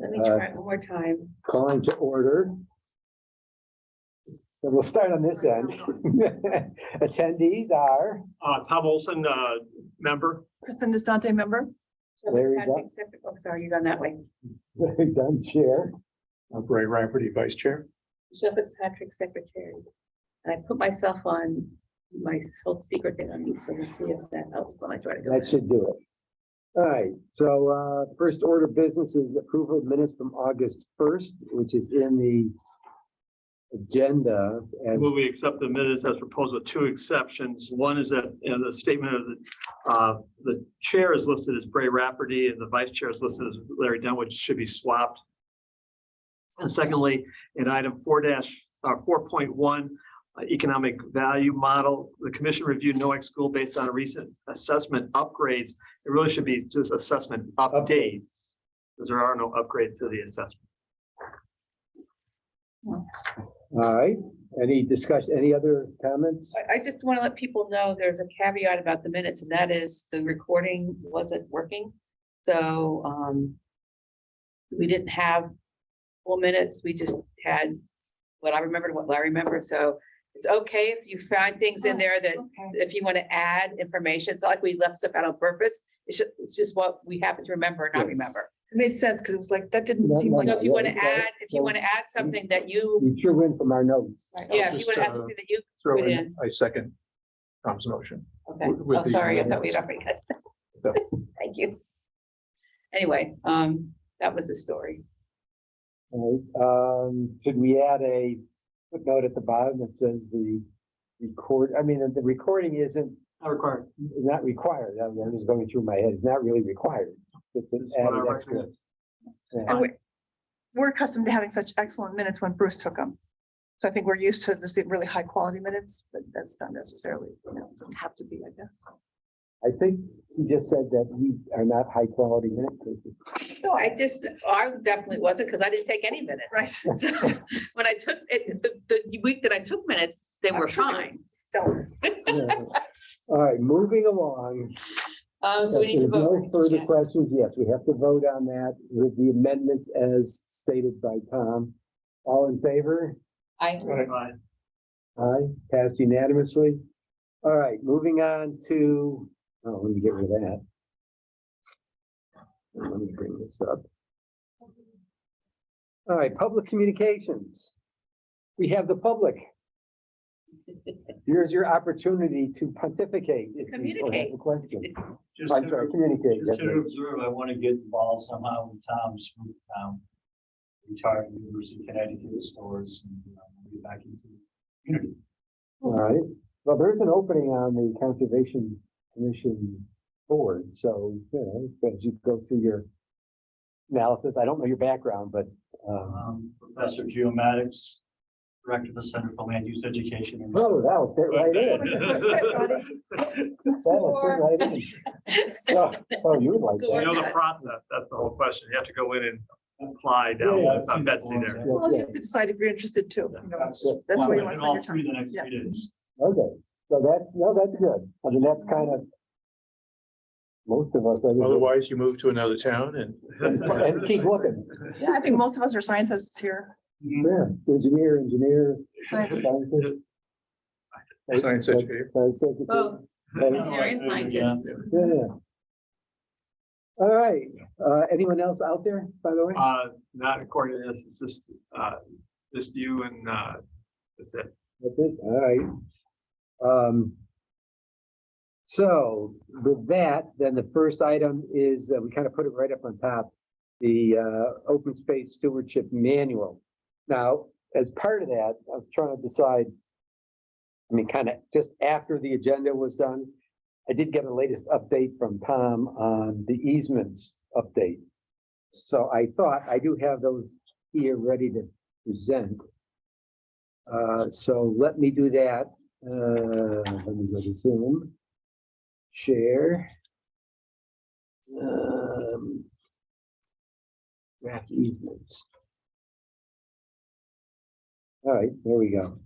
Let me try it one more time. Calling to order. So we'll start on this end. Attendees are Tom Olson, member. Kristen Distante, member. Larry Patrick, second. Oh, sorry, you're done that way. Larry Dunn, chair. Ray Rafferty, vice chair. Michelle Fitzpatrick, secretary. And I put myself on my whole speaker thing on mute, so we'll see if that helps when I try to go. That should do it. All right, so first order of business is approval of minutes from August 1st, which is in the agenda. And Will we accept the minutes as proposed with two exceptions? One is that in the statement of the chair is listed as Bray Rafferty and the vice chair is listed as Larry Dunn, which should be swapped. And secondly, in item 4.1, economic value model, the commission reviewed NOAC school based on a recent assessment upgrades. It really should be just assessment updates, because there are no upgrades to the assessment. all right, any discussion, any other comments? I just want to let people know there's a caveat about the minutes, and that is the recording wasn't working. So we didn't have full minutes. We just had what I remembered, what Larry remembered. So it's okay if you find things in there that if you want to add information. It's not like we left stuff out on purpose. It's just what we happen to remember or not remember. It made sense because it was like, that didn't No, seem no, like. So if you want to Yeah, add, if you want to add something that you, We threw in from our notes. yeah, if you just, want to add something that you Throw put in, in. I second Tom's motion. Okay. with Oh, the sorry. I thought amendments. we'd already got that. Thank you. Anyway, that was the story. All right, should we add a footnote at the bottom that says the the recording isn't Not required. not required. I'm just going through my head. It's not really required. It's an That's what I added extra. recommend. Yeah. And we're accustomed to having such excellent minutes when Bruce took them. So I think we're used to this really high quality minutes, but that's not necessarily, doesn't have to be, I guess. I think he just said that we are not high quality minute takers. No, I definitely wasn't because I didn't take any minutes. Right. So when I took it, the week that I took minutes, they were fine. Stellar. Yeah. All right, moving along. So we need to If there's vote. no further questions, yes, we have to vote on that with the amendments as stated by Tom. All in favor? I, Aye, passed unanimously. All right, moving on to, let me get rid of that. Let me bring this up. All right, public communications. We have the public. Here's your opportunity to pontificate. If you have Communicate. a question. Just I'm sorry, communicate. Just to observe, I want to get involved somehow with Tom's Smooth Town. Retired from the University of Connecticut stores and we'll get back into the community. All right, well, there's an opening on the Conservation Commission board, so, as you go through your analysis, I don't know your background, but, Professor Geomatics, Director of the Center for Land Use Education. and- oh, that'll fit right in. That'll fit right in. So, oh, you would like You that. know the process, that's the whole question. You have to go in and apply down Yeah, with Betsy there. Well, you have to decide if you're interested too. That's where you want to In spend all your three time. the next Yeah. 3 days. Okay, so that's good. I mean, that's kind of, most of us. Otherwise, you move to another town and. And keep looking. Yeah, I think most of us are scientists here. Yeah, engineer. Scientists. Scientist. Science educator. Science educator. both Yeah, engineer and scientist. yeah. All right, anyone else out there, by the way? Not according to this, it's just, this view and, that's it. That's it, all right. So with that, then the first item is, we kind of put it right up on top, the open space stewardship manual. Now, as part of that, I was trying to decide, I mean, kind of just after the agenda was done, I did get a latest update from Tom on the easements update. So I thought I do have those here ready to present. So let me do that. Let me go to Zoom. Share. Draft easements. All right, there we go.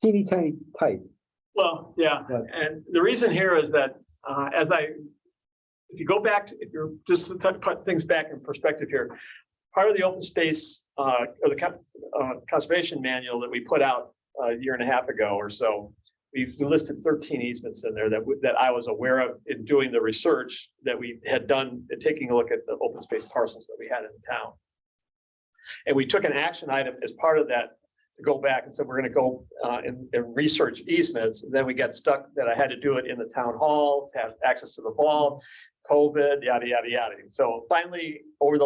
Teeny tiny type. Well, yeah, and the reason here is that, if you go back, if you're just to put things back in perspective here, part of the open space, or the conservation manual that we put out a year and a half ago or so, we listed 13 easements in there that I was aware of in doing the research that we had done, taking a look at the open space parcels that we had in the town. And we took an action item as part of that to go back and said, we're going to go and research easements. And then we got stuck that I had to do it in the town hall to have access to the vault, COVID, yada, yada, yada. So finally, over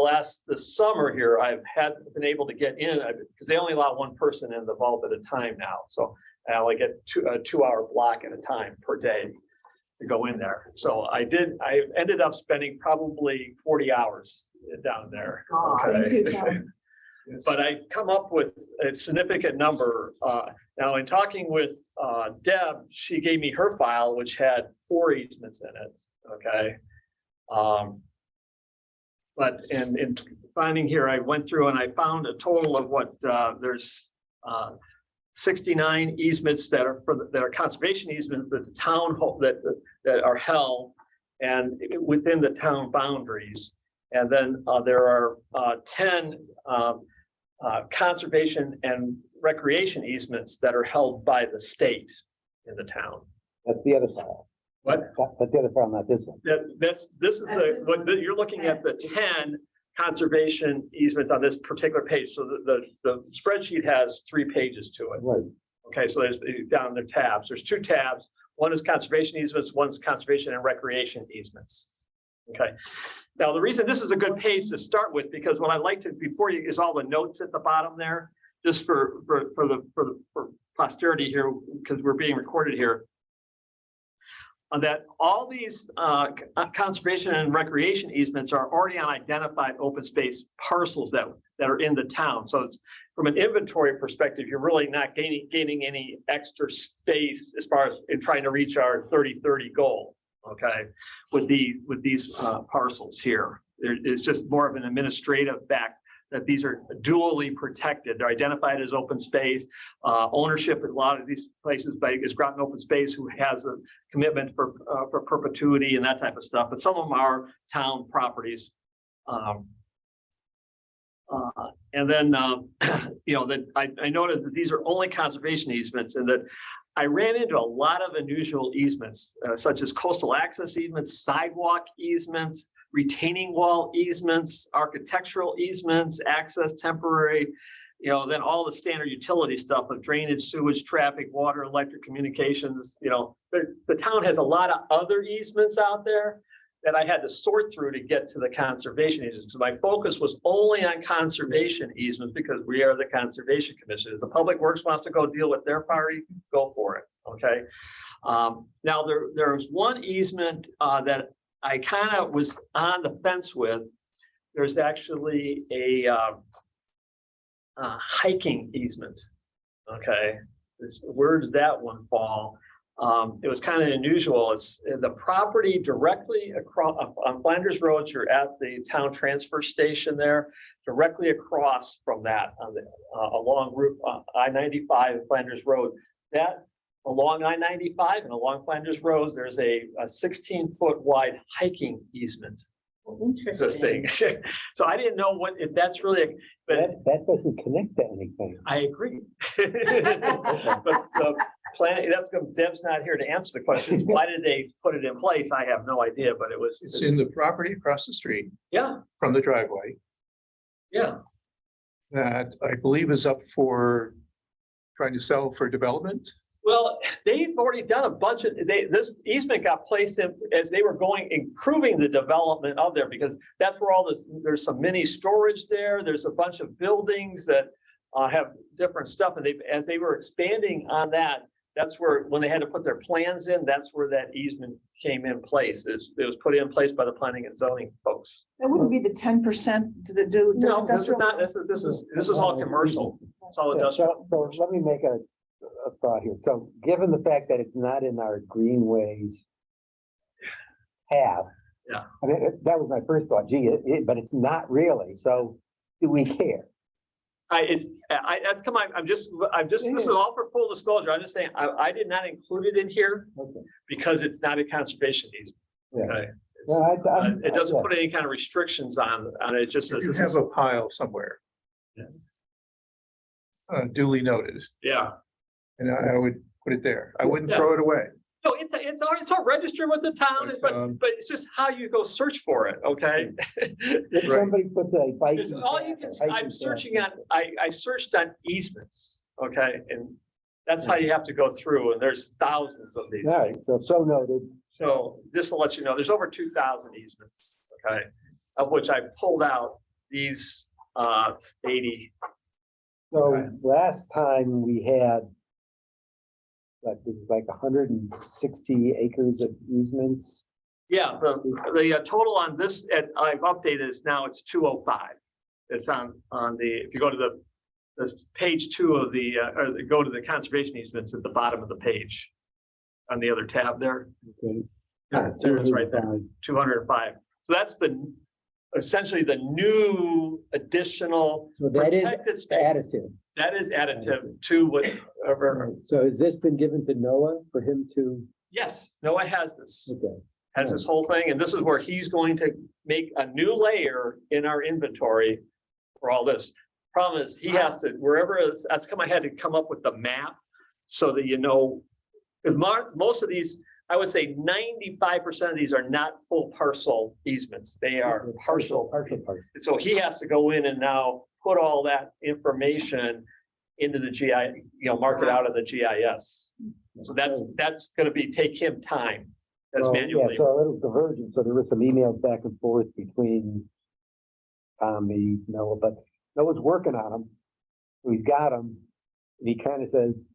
this summer here, I've been able to get in because they only allow one person in the vault at a time now. So I only get a 2-hour block at a time per day to go in there. So I ended up spending probably 40 hours down there. Thank you, Tom. But I come up with a significant number. Now, in talking with Deb, she gave me her file, which had 4 easements in it. Okay. But in finding here, I went through and I found a total of there's 69 easements that are conservation easements that the town that are held and within the town boundaries. And then there are 10 conservation and recreation easements that are held by the state in the town. That's the other file. What? That's the other file, not this one. This is you're looking at the 10 conservation easements on this particular page. So the spreadsheet has 3 pages to it. Right. Okay, so there's down the tabs. There's 2 tabs. One is conservation easements, one's conservation and recreation easements. Okay. Now the reason this is a good page to start with, because what I like to before you is all the notes at the bottom there, just for posterity here, because we're being recorded here. That all these conservation and recreation easements are already on identified open space parcels that are in the town. So it's from an inventory perspective, you're really not gaining any extra space as far as in trying to reach our 30-30 goal. Okay, with these parcels here, it's just more of an administrative fact that these are dually protected. They're identified as open space. Ownership in a lot of these places is Groton Open Space, who has a commitment for perpetuity and that type of stuff. But some of them are town properties. And then, that I noticed that these are only conservation easements, and that I ran into a lot of unusual easements, such as coastal access easements, sidewalk easements, retaining wall easements, architectural easements, access temporary, then all the standard utility stuff of drainage, sewage, traffic, water, electric, communications. The town has a lot of other easements out there that I had to sort through to get to the conservation easements. So my focus was only on conservation easements because we are the Conservation Commission. If the Public Works wants to go deal with their party, go for it. Okay. Now there's one easement that I kind of was on the fence with. There's actually a hiking easement. Okay, where does that one fall? It was kind of unusual. It's the property directly across on Flanders Road. You're at the town transfer station there, directly across from that on the along Route I-95 Flanders Road. That along I-95 and along Flanders Road, there's a 16-foot wide hiking easement. This thing. So I didn't know if that's really, but that doesn't connect to anything. I agree. But planning, Deb's not here to answer the question. Why did they put it in place? I have no idea, but It's in the property across the street yeah, from the driveway yeah. that I believe is up for trying to sell for development. Well, they've already done a bunch of, this easement got placed in as they were improving the development of there, because that's where there's some mini storage there. There's a bunch of buildings that have different stuff. And as they were expanding on that, that's where, when they had to put their plans in, that's where that easement came in place. It was put in place by the planning and zoning folks. That wouldn't be the 10% that do. No, this is industrial? not, this is all commercial. It's all Yeah, industrial. so let me make a thought here. So given the fact that it's not in our greenways path. Yeah. I mean, that was my first thought, but it's not really. So do we care? That's come on. This is all for full disclosure. I'm just saying, I did not include it in here Okay. because it's not a conservation easement. Yeah. Okay. No, It doesn't put any kind of restrictions on it. It just says You this have is, a pile somewhere. Yeah. Duly noted, yeah. and I would put it there. I wouldn't Yeah. throw it away. No, it's all registered with the town, but it's just how you go search for it, okay? If Right. somebody puts a bike. It's all you can, I'm searching on, I searched on easements, okay? And that's how you have to go through, and there's thousands of these. All right, so noted. So just to let you know, there's over 2,000 easements, okay? Of which I pulled out these 80. So Okay. last time we had, like, it was like 160 acres of easements. Yeah, the total on this, I've updated is now it's 205. It's on the, if you go to the page 2 of the, or go to the conservation easements at the bottom of the page. On the other tab there. Okay. Yeah, there it is right there, 205. So that's essentially the new additional So that is protected space. additive. That is additive to whatever. So has this been given to Noah for him to, Yes, Noah has this. okay, Has this whole thing, and this is where he's going to make a new layer in our inventory for all this. Problem is, he has to, wherever it's, that's come, I had to come up with the map so that you know, because most of these, I would say 95% of these are not full parcel easements. They are partial. partial. So he has to go in and now put all that information into the GI, mark it out of the GIS. So that's gonna take him time. That's Well, manually. Yeah, so a little divergent, so there was some emails back and forth between Tommy, Noah, but Noah's working on them. So he's got them, and he kind of says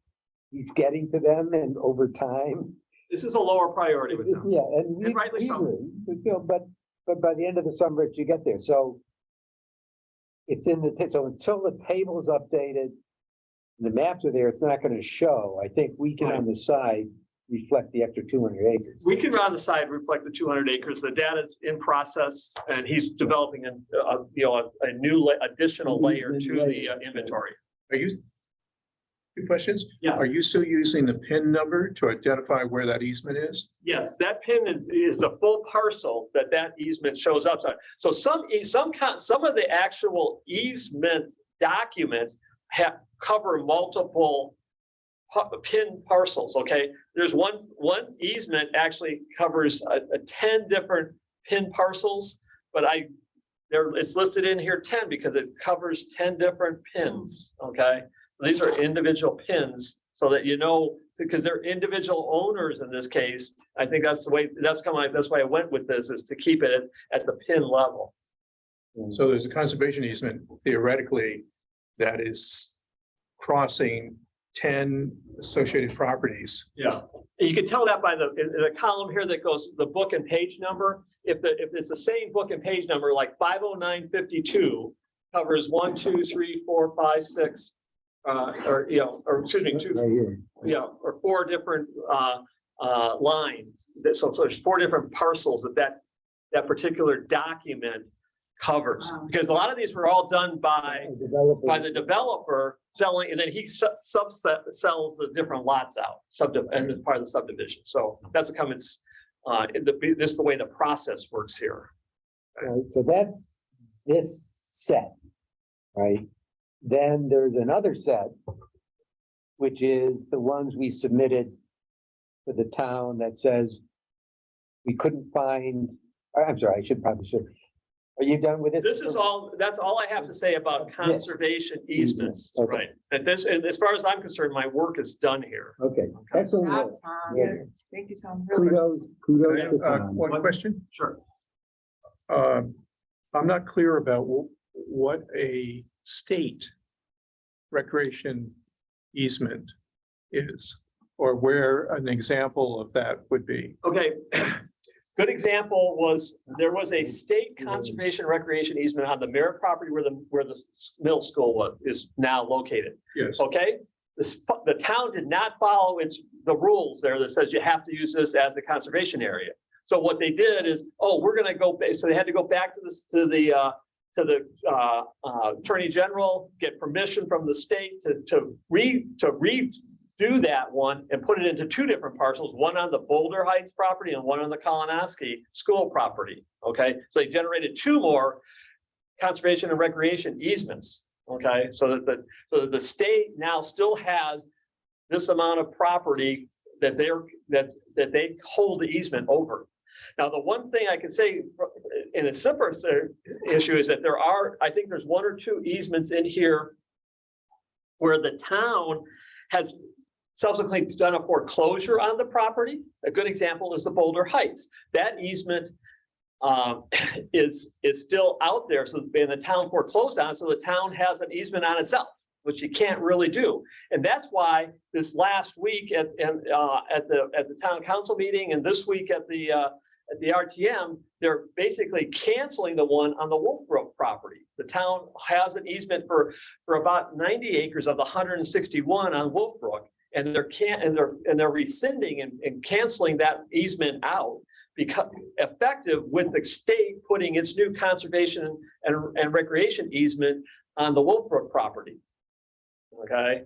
he's getting to them, and over time. This is a lower priority with them. Yeah, and And rightly we so. agree, but by the end of the summer, you get there, so. It's in so until the table's updated, the maps are there, it's not gonna show. I think we can on the side reflect the extra 200 acres. We can on the side reflect the 200 acres. The data is in process, and he's developing a new additional layer to the inventory. Are you? Two questions? Yeah. Are you still using the PIN number to identify where that easement is? Yes, that pin is the full parcel that easement shows up on. So some of the actual easement documents cover multiple pin parcels. Okay, there's one easement actually covers a 10 different pin parcels, but it's listed in here 10 because it covers 10 different pins. Okay, these are individual pins so that because they're individual owners in this case. I think that's the way that's why I went with this, is to keep it at the pin level. So there's a conservation easement theoretically that is crossing 10 associated properties. Yeah, and you can tell that by the column here that goes the book and page number. If it's the same book and page number, like 50952 covers 1, 2, 3, 4, 5, 6, or excuse me, 2, Right here. or 4 different lines. So there's 4 different parcels that particular document covers. Because a lot of these were all done by the developer selling, and then he sells the different lots out, and it's part of the subdivision. So that's the comments. This is the way the process works here. Right, so that's this set, right? Then there's another set, which is the ones we submitted to the town that says we couldn't find, I'm sorry, I should. Are you done with it? That's all I have to say about conservation easements, Okay. right? And as far as I'm concerned, my work is done here. Okay, excellent. Job, work. Tom. Yeah. Thank you, Tom. Really good. Kudos to Tom. One question. Sure. I'm not clear about what a state recreation easement is, or where an example of that would be. Okay. Good example was, there was a state conservation recreation easement on the Merritt property where the middle school is now located. Yes. Okay, the town did not follow the rules there that says you have to use this as a conservation area. So what they did is, we're going to go. So they had to go back to the Attorney General, get permission from the state to do that one and put it into two different parcels, one on the Boulder Heights property and one on the Kalinowski school property. Okay, so they generated two more conservation and recreation easements. Okay, so that the state now still has this amount of property that they hold the easement over. Now, the one thing I can say in a simpler issue is that I think there's one or two easements in here where the town has subsequently done a foreclosure on the property. A good example is the Boulder Heights. That easement is still out there. So and the town foreclosed on it, so the town has an easement on itself, which you can't really do. And that's why this last week at the town council meeting and this week at the RTM, they're basically canceling the one on the Wolfbrook property. The town has an easement for about 90 acres of the 161 on Wolfbrook, and they're rescinding and canceling that easement out, because effective with the state putting its new conservation and recreation easement on the Wolfbrook property. Okay,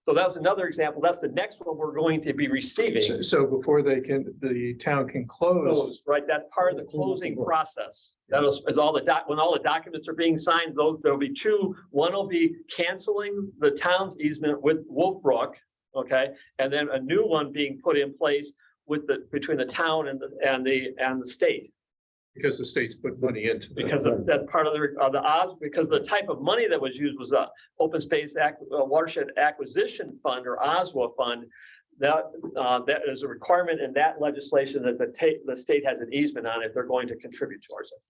so that's another example. That's the next one we're going to be receiving. So before the town can close. Right, that's part of the closing process. That is when all the documents are being signed, there'll be two. One will be canceling the town's easement with Wolfbrook, okay, and then a new one being put in place between the town and the state. Because the state's put money into it. Because that's part of the odds, because the type of money that was used was a open space watershed acquisition fund, or OSWA fund. That is a requirement in that legislation that the state has an easement on if they're going to contribute towards it.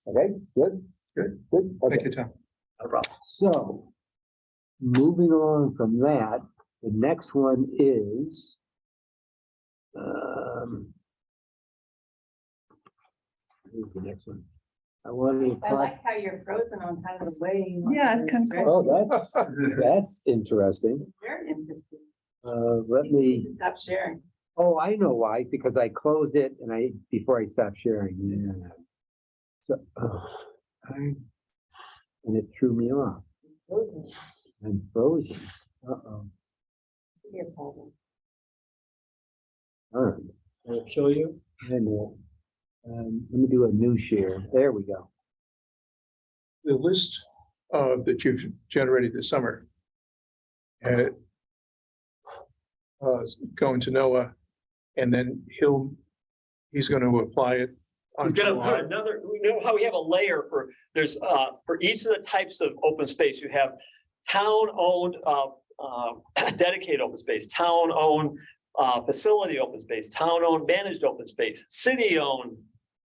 Okay, good. Okay. Thank you, Tom. No problem. So, moving on from that, the next one is, where's the next one? I want to I apply. like how you're frozen on kind of the way. Yeah, it's kind of cool. Oh, that's interesting. Very interesting. Let me, Stop sharing. oh, I know why, because I closed it before I stopped sharing. Yeah. So, and it threw me off. I'm frozen. Uh-oh. Your problem. All right. Will it kill you? I know. Let me do a new share. There we go. The list that you've generated this summer. Going to Noah, and then he's going to apply it. He's gonna put another, you know how we have a layer for each of the types of open space, you have town-owned dedicated open space, town-owned facility open space, town-owned managed open space, city-owned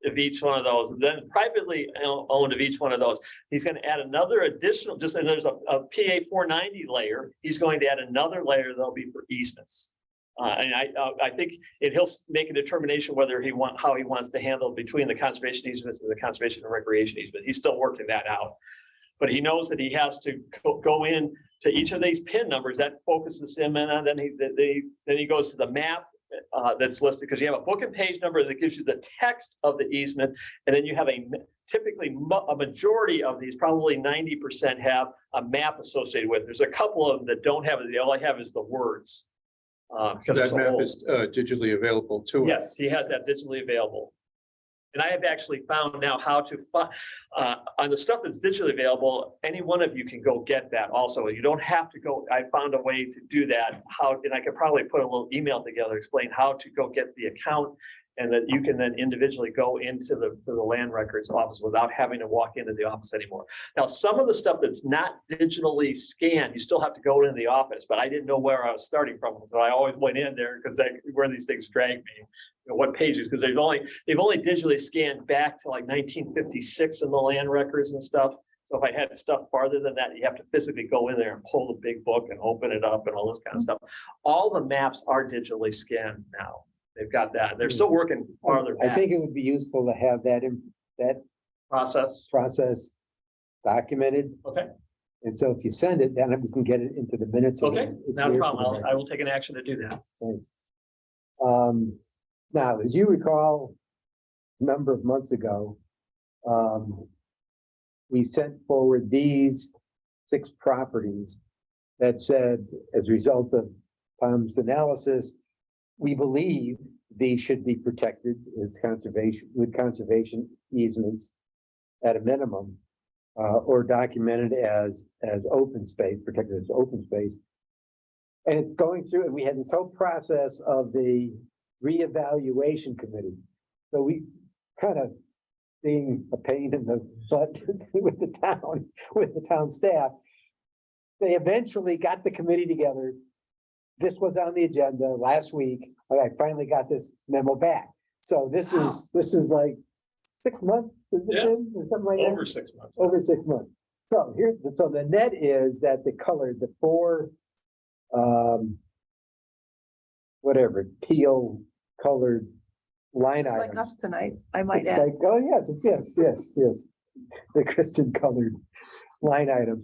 of each one of those, and then privately owned of each one of those. He's going to add another additional, and there's a PA 490 layer. He's going to add another layer that'll be for easements. And I think he'll make a determination whether how he wants to handle between the conservation easements and the conservation and recreation easement. He's still working that out, but he knows that he has to go in to each of these PIN numbers that focuses him in on. Then he goes to the map that's listed, because you have a book and page number that gives you the text of the easement, and then you have typically a majority of these, probably 90%, have a map associated with. There's a couple of them that don't have it. All I have is the words. That map is digitally available too. Yes, he has that digitally available. And I have actually found now how to find, on the stuff that's digitally available, any one of you can go get that also. You don't have to go, I found a way to do that, and I could probably put a little email together, explain how to go get the account, and that you can then individually go into the land records office without having to walk into the office anymore. Now, some of the stuff that's not digitally scanned, you still have to go into the office, but I didn't know where I was starting from. So I always went in there because where these things drag me, what pages, because they've only digitally scanned back to like 1956 in the land records and stuff. So if I had stuff farther than that, you have to physically go in there and pull the big book and open it up and all this kind of stuff. All the maps are digitally scanned now. They've got that. They're still working farther I back. think it would be useful to have that Process. documented. Okay. And so if you send it, then we can get it into the minutes. and Okay. it's Not a there for problem. the I will take an action to do that. record. Now, as you recall, a number of months ago, we sent forward these 6 properties that said, as a result of Tom's analysis, we believe these should be protected as conservation easements at a minimum, or documented as open space, protected as open space. And it's going through, and we had this whole process of the reevaluation committee. So we kind of being a pain in the butt with the town staff. They eventually got the committee together. This was on the agenda last week. I finally got this memo back. So this is like 6 months, has it Yeah. been, or something like that? Over 6 months. Over 6 months. So so the net is that the four, whatever, teal colored line It's like items. us tonight, I might It's add. like, oh, yes, yes. The Christian colored line items.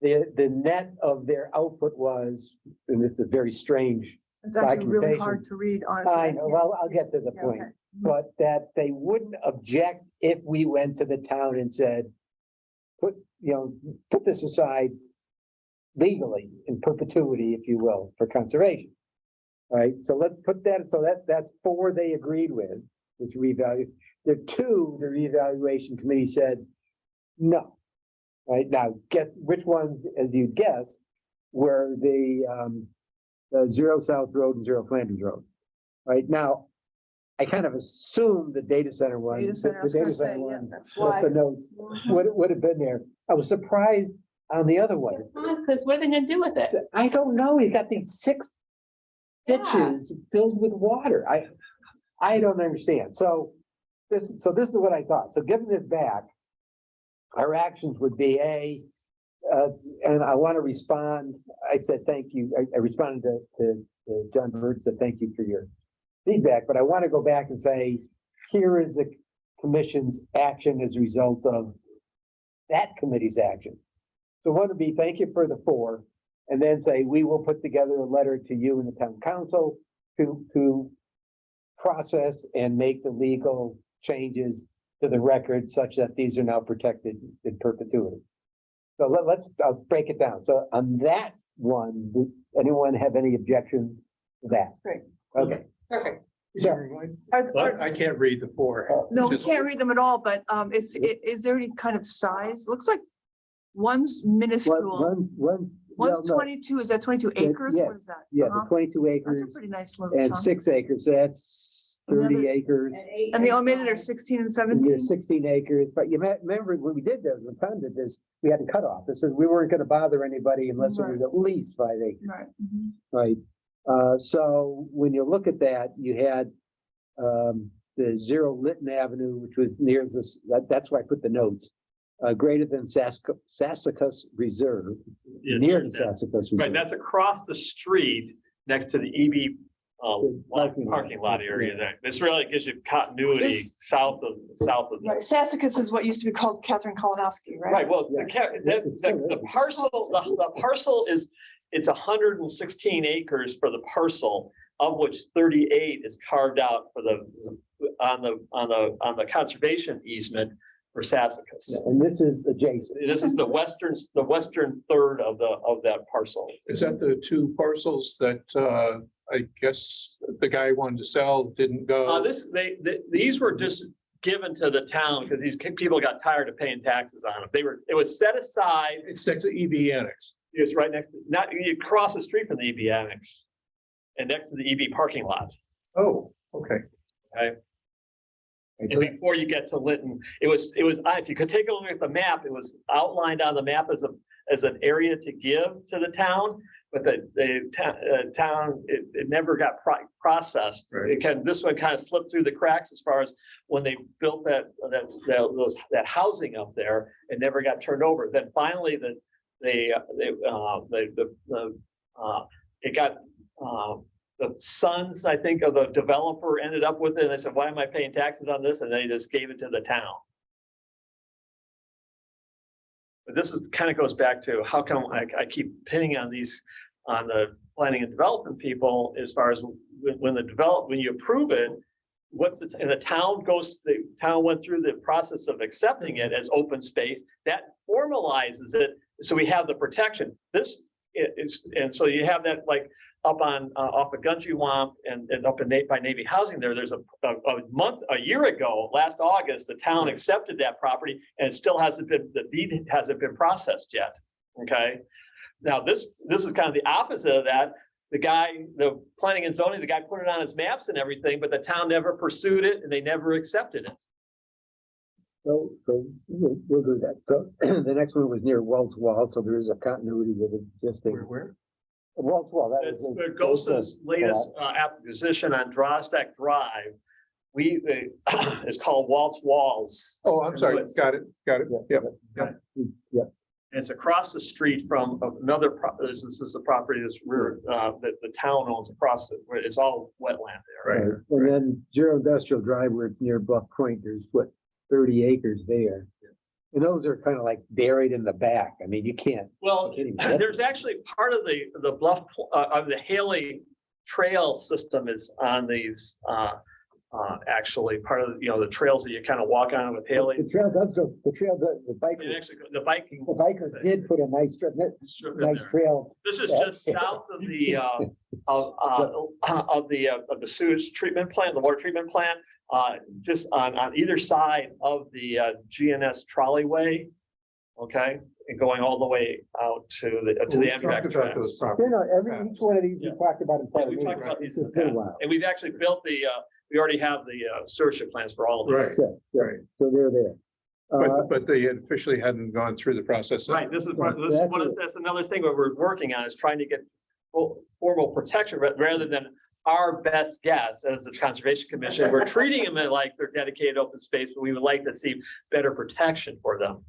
The net of their output was, and this is a very strange, It's actually really documentation. hard to read, honestly. I know, well, I'll get to the Yeah, point. okay. But that they wouldn't object if we went to the town and said, put this aside legally in perpetuity, if you will, for conservation. All right, so let's put that, so that's 4 they agreed with, this revalue. The 2, the reevaluation committee said, no. Right, now, guess which ones, as you guess, were the 0 South Road and 0 Flanders Road. Right, now, I kind of assumed the data center one. Data center, I was the gonna data say, center yeah, one, that's with why. the notes would have been there. I was surprised on the other one. Because what are they gonna do with it? I don't know. He's got these 6 ditches filled with water. I don't understand. So this is what I thought. So giving this back, our actions would be and I want to respond. I said thank you. I responded to John Bird, said thank you for your feedback, but I want to go back and say, here is the commission's action as a result of that committee's action. So one would be thank you for the 4, and then say we will put together a letter to you and the town council to process and make the legal changes to the record such that these are now protected in perpetuity. So I'll break it down. So on that one, does anyone have any objections to that? That's great. Okay. Perfect. Are- I can't read the 4. No, we Just- can't read them at all, but is there any kind of size? Looks like one's minuscule. no, One's no. 22, is that 22 acres? What is that? Yeah, Uh-huh. the 22 That's acres a pretty nice little and chunk. 6 acres, so that's 30 Another- acres. And the omitted are 16 and And 17? there's 16 acres, but you remember when we did this, when Tom did this, we had a cutoff. It says we weren't gonna bother anybody unless it was at least 5 acres, Right. Mhm. right? So when you look at that, you had the 0 Lytton Avenue, which was near this, that's why I put the notes. Greater than Sassacus Reserve, Yeah, near the that's- Sassacus Right, Reserve. that's across the street next to the EB Parking lot. parking lot area there. This really gives you continuity This- south of Right, Sassacus is what used to be called Catherine Kalinowski, right? Right, well, Yeah. the parcel, the parcel is, it's 116 acres for the parcel, of which 38 is carved out for on the conservation easement for Sassacus. And this is adjacent. This is the western third of that parcel. Is that the 2 parcels that I guess the guy wanted to sell didn't go? These were just given to the town because these people got tired of paying taxes on them. It was set aside. It's next to EB Annex. It's right next to, you cross the street from the EB annex and next to the EB parking lot. Oh, okay. And before you get to Lytton, it was, if you could take a look at the map, it was outlined on the map as an area to give to the town, but the town, it never got processed. Right. This one kind of slipped through the cracks as far as when they built that housing up there, it never got turned over. Then finally, it got, the sons, I think, of the developer ended up with it, and they said, why am I paying taxes on this? And they just gave it to the town. But this is, kind of goes back to how come I keep pinning on the planning and development people as far as when you approve it, and the town went through the process of accepting it as open space, that formalizes it, so we have the protection. This is, and so you have that like up on, off of Gunjewamp and up in by Navy Housing there's a year ago, last August, the town accepted that property and it still hasn't been, the deed hasn't been processed yet, okay? Now, this is kind of the opposite of that. The planning and zoning, the guy put it on his maps and everything, but the town never pursued it and they never accepted it. So we'll do that. So the next one was near Wells Wall, so there is a continuity with existing. Where? Wells Wall, that It's was. Gosa's latest acquisition on Drostack Drive. It's called Waltz Walls. Oh, I'm sorry. Got it. Yep. Yeah, And it's across the street from another, this is the property that's that the town owns across it, where it's all wetland there. right. And then Zero Industrial Drive, where it's near Bluff Point, there's 30 acres there. And those are kind of like buried in the back. I mean, you can't. Well, you can't even get there's actually part of the bluff of the Haley Trail system is on these, actually part of, the trails that you kind of walk on with Haley. The trail does go, the biker, And actually, the biking. the biker did put a nice strip, strip in nice there. trail. This is just south of the, of the sewage treatment plant, the water treatment plant, just on either side of the GNS trolleyway. Okay, and going all the way out to the Amtrak tracks. Each one of these we talked about in Yeah, front we of me. talked about these in This the is past. wild. And we've actually built we already have the stewardship plans for all of these. Right. Right, so they're there. But they officially hadn't gone through the process. Right, this is Right, that's another thing that we're working on, is trying to get formal protection rather than our best guess as the Conservation Commission. We're treating them like they're dedicated open space, but we would like to see better protection for them.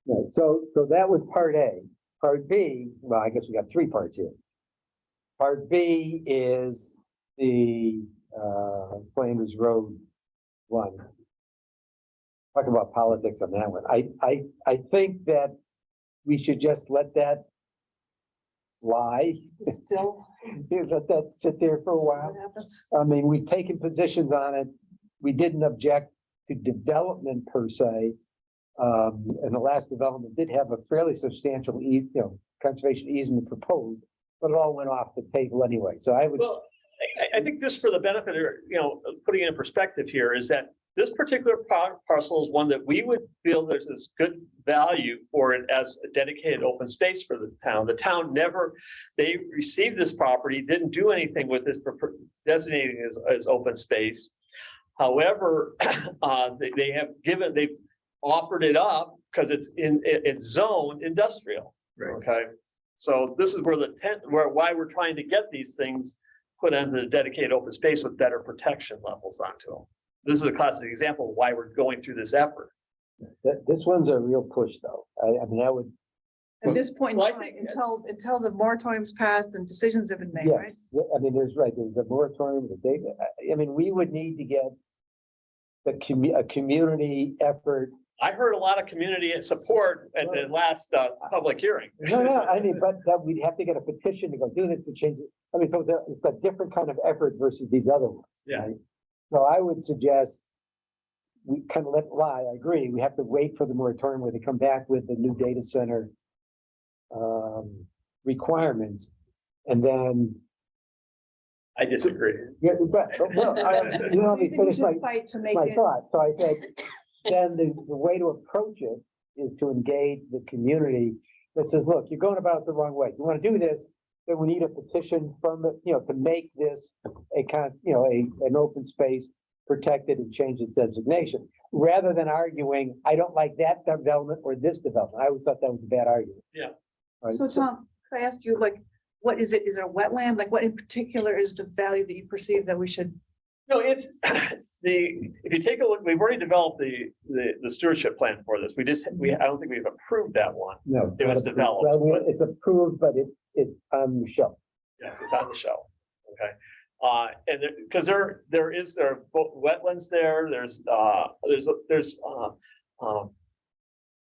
Right, so that was part A. Part B, well, I guess we got three parts here. Part B is the Flanders Road one. Talk about politics on that one. I think that we should just let that lie. Still. Let that sit there for a What while. happens? I mean, we've taken positions on it. We didn't object to development per se. And the last development did have a fairly substantial conservation easement proposed, but it all went off the table anyway. So I would. Well, I think just for the benefit of, putting it in perspective here, is that this particular parcel is one that we would feel there's this good value for it as a dedicated open space for the town. The town they received this property, didn't do anything with this, designating as open space. However, they've offered it up because it's zoned industrial. Right. Okay, so this is why we're trying to get these things put into the dedicated open space with better protection levels onto them. This is a classic example of why we're going through this effort. This one's a real push, though. I mean, that would. At this point, in Well, I time, think until the moratorium's passed and decisions have been made, right? Yes, I mean, there's the moratorium, the date. I mean, we would need to get a community effort. I heard a lot of community support at the last public hearing. No, I mean, but that we'd have to get a petition to go do this to change it. I mean, so it's a different kind of effort versus these other ones. Yeah. Right? So I would suggest we kind of let it lie. I agree. We have to wait for the moratorium where they come back with the new data center requirements, and then. I disagree. Yeah, but well, you know, let me We finish should fight to make my it. thought. So I think then the way to approach it is to engage the community that says, look, you're going about it the wrong way. You want to do this, then we need a petition from the, to make this an open space protected and change its designation, rather than arguing, I don't like that development or this development. I always thought that was a bad argument. Yeah. Right, So Tom, could I ask you, what is it? Is it a wetland? Like, what in particular is the value that you perceive that we should? No, it's if you take a look, we've already developed the stewardship plan for this. I don't think we've approved that one. No, it's It not was approved. developed. Well, it's approved, but it's on the shelf. Yes, it's on the shelf. Okay. And because there are both wetlands there, there's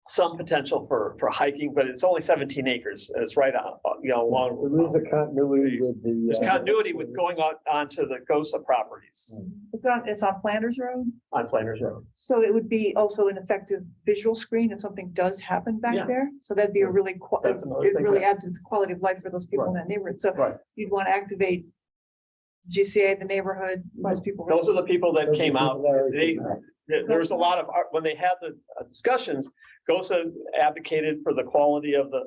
some potential for hiking, but it's only 17 acres. And it's right on, There is along. a continuity with the. There's continuity with going on onto the GOSA properties It's on Flanders Road, on Flanders Road. so it would be also an effective visual screen if something does happen Yeah. back there. So that'd be a really, That's another it thing really that- adds to the quality of life for those people in that neighborhood. So Right. you'd want to activate GCA, the neighborhood, those people. Those are the people that came out. They, Right. there's a lot of, when they had the discussions, GOSA advocated for the quality of the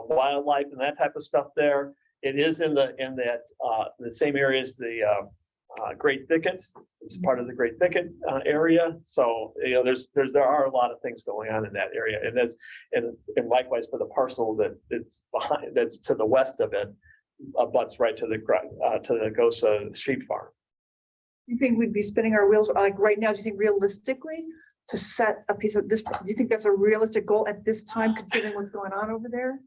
wildlife and that type of stuff there. It is in the same area as the Great Thicket. It's part of the Great Thicket area. So, there are a lot of things going on in that area. And likewise for the parcel that it's behind, that's to the west of it, abuts right to the GOSA sheep farm. You think we'd be spinning our wheels, like right now, do you think realistically to set a piece of this, do you think that's a realistic goal at this time, considering what's going on over there?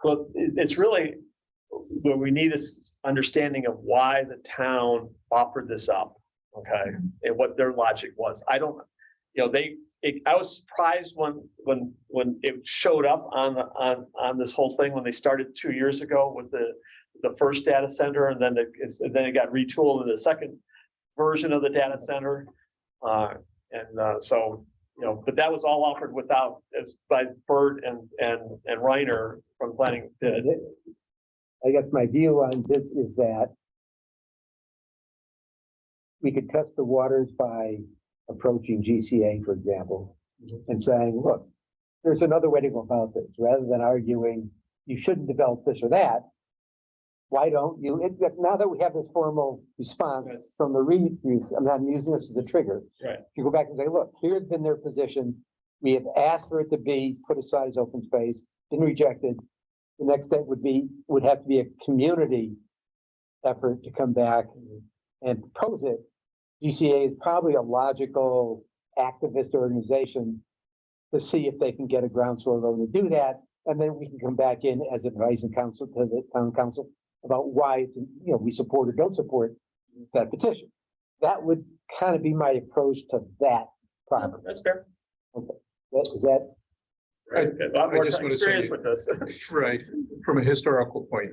Well, it's really, what we need is understanding of why the town offered this up, okay? And what their logic was. I don't, I was surprised when it showed up on this whole thing, when they started 2 years ago with the first data center, and then it got retooled in the second version of the data center. So, but that was all offered without, as by Bert and Reiner from planning. I guess my view on this is that we could test the waters by approaching GCA, for example, and saying, look, there's another way to go about this, rather than arguing you shouldn't develop this or that. Why don't you, now that we have this formal response from the I'm using this as a trigger. Right. You go back and say, look, here's been their position. We have asked for it to be put aside as open space, been rejected. The next step would have to be a community effort to come back and propose it. GCA is probably a logical activist organization to see if they can get a groundswell vote to do that. And then we can come back in as advice and counsel to the town council about why it's, we support or don't support that petition. That would kind of be my approach to that property. That's fair. Is that? Right. A lot I more just wanna experience say- with this. Right, from a historical point.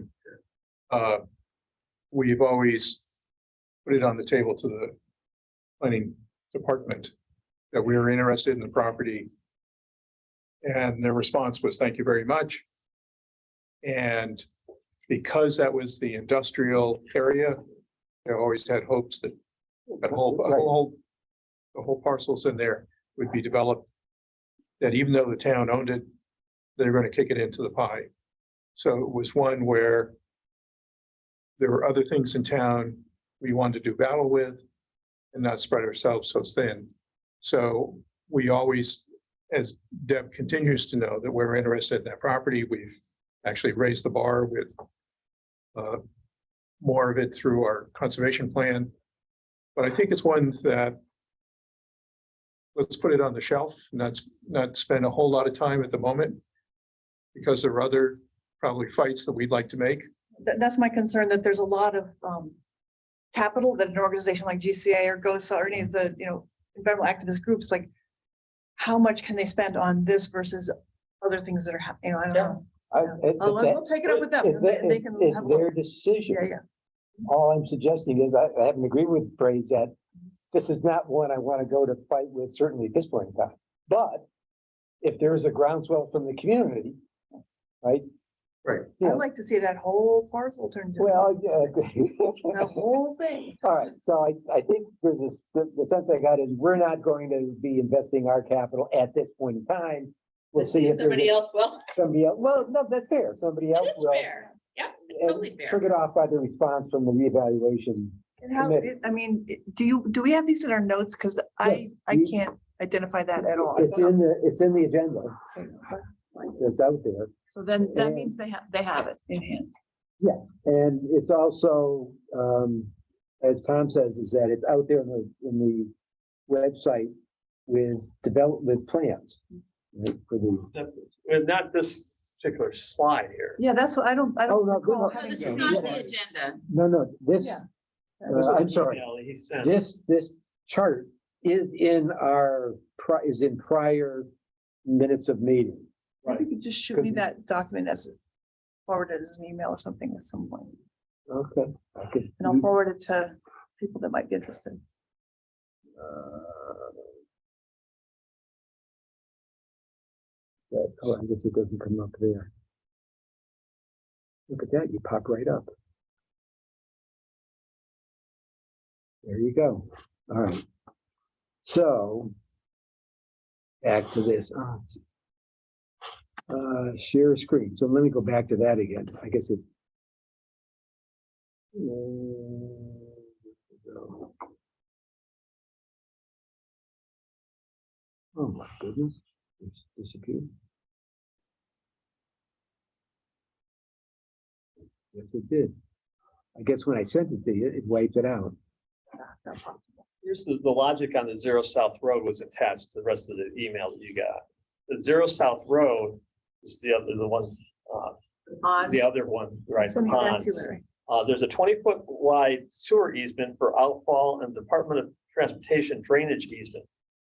We've always put it on the table to the planning department that we were interested in the property. And their response was, thank you very much. And because that was the industrial area, they always had hopes that the whole parcels in there would be developed. That even though the town owned it, they're going to kick it into the pie. So it was one where there were other things in town we wanted to do battle with and not spread ourselves so thin. So we always, as Deb continues to know, that we're interested in that property. We've actually raised the bar with more of it through our conservation plan. But I think it's one that let's put it on the shelf, not spend a whole lot of time at the moment, because there are other probably fights that we'd like to make. That's my concern, that there's a lot of capital that an organization like GCA or GOSA or any of the, environmental activist groups, like, how much can they spend on this versus other things that are happening? I don't know. We'll take it up with them. They can It's have a their look. decision. Yeah. All I'm suggesting is I have an agreement with Brady that this is not one I want to go to fight with, certainly at this point in time. But if there is a groundswell from the community, right? Right. I'd like to see that whole parcel turned. into Well, the whole thing. all right. So I think the sense I got is we're not going to be investing our capital at this point in time. We'll see if Somebody there's else will. somebody else. Well, no, that's fair. Somebody else It's will. fair. Yep, it's And totally fair. triggered off by the response from the reevaluation. And how, Committee. do we have these in our notes? Because I we- can't identify that at all. It's in the agenda. It's out there. So then that and- means they have it in hand. And it's also, as Tom says, is that it's out there in the website with development plans. Right, for the, And not this particular slide here. Yeah, that's what I don't Oh, no, recall no, having This no, is seen not no. the it. agenda. no, this, Yeah. I'm sorry, Email he sent. this chart is in prior minutes of meeting. Maybe you could just shoot me that document as forwarded as an email or something at some point, Okay. I could and I'll use, forward it to people that might be interested. oh, I guess it doesn't come up there. Look at that, you pop right up. There you go. All right. So back to this. Share screen. So let me go back to that again. I guess it. Oh my goodness, it's disappeared. Yes, it did. I guess when I sent it to you, it wiped it out. Here's the logic on the Zero South Road was attached to the rest of the email that you got. The Zero South Road is the one, On, the other one, right? Send me that too, ponds. Larry. There's a 20-foot wide sewer easement for outfall and Department of Transportation drainage easement.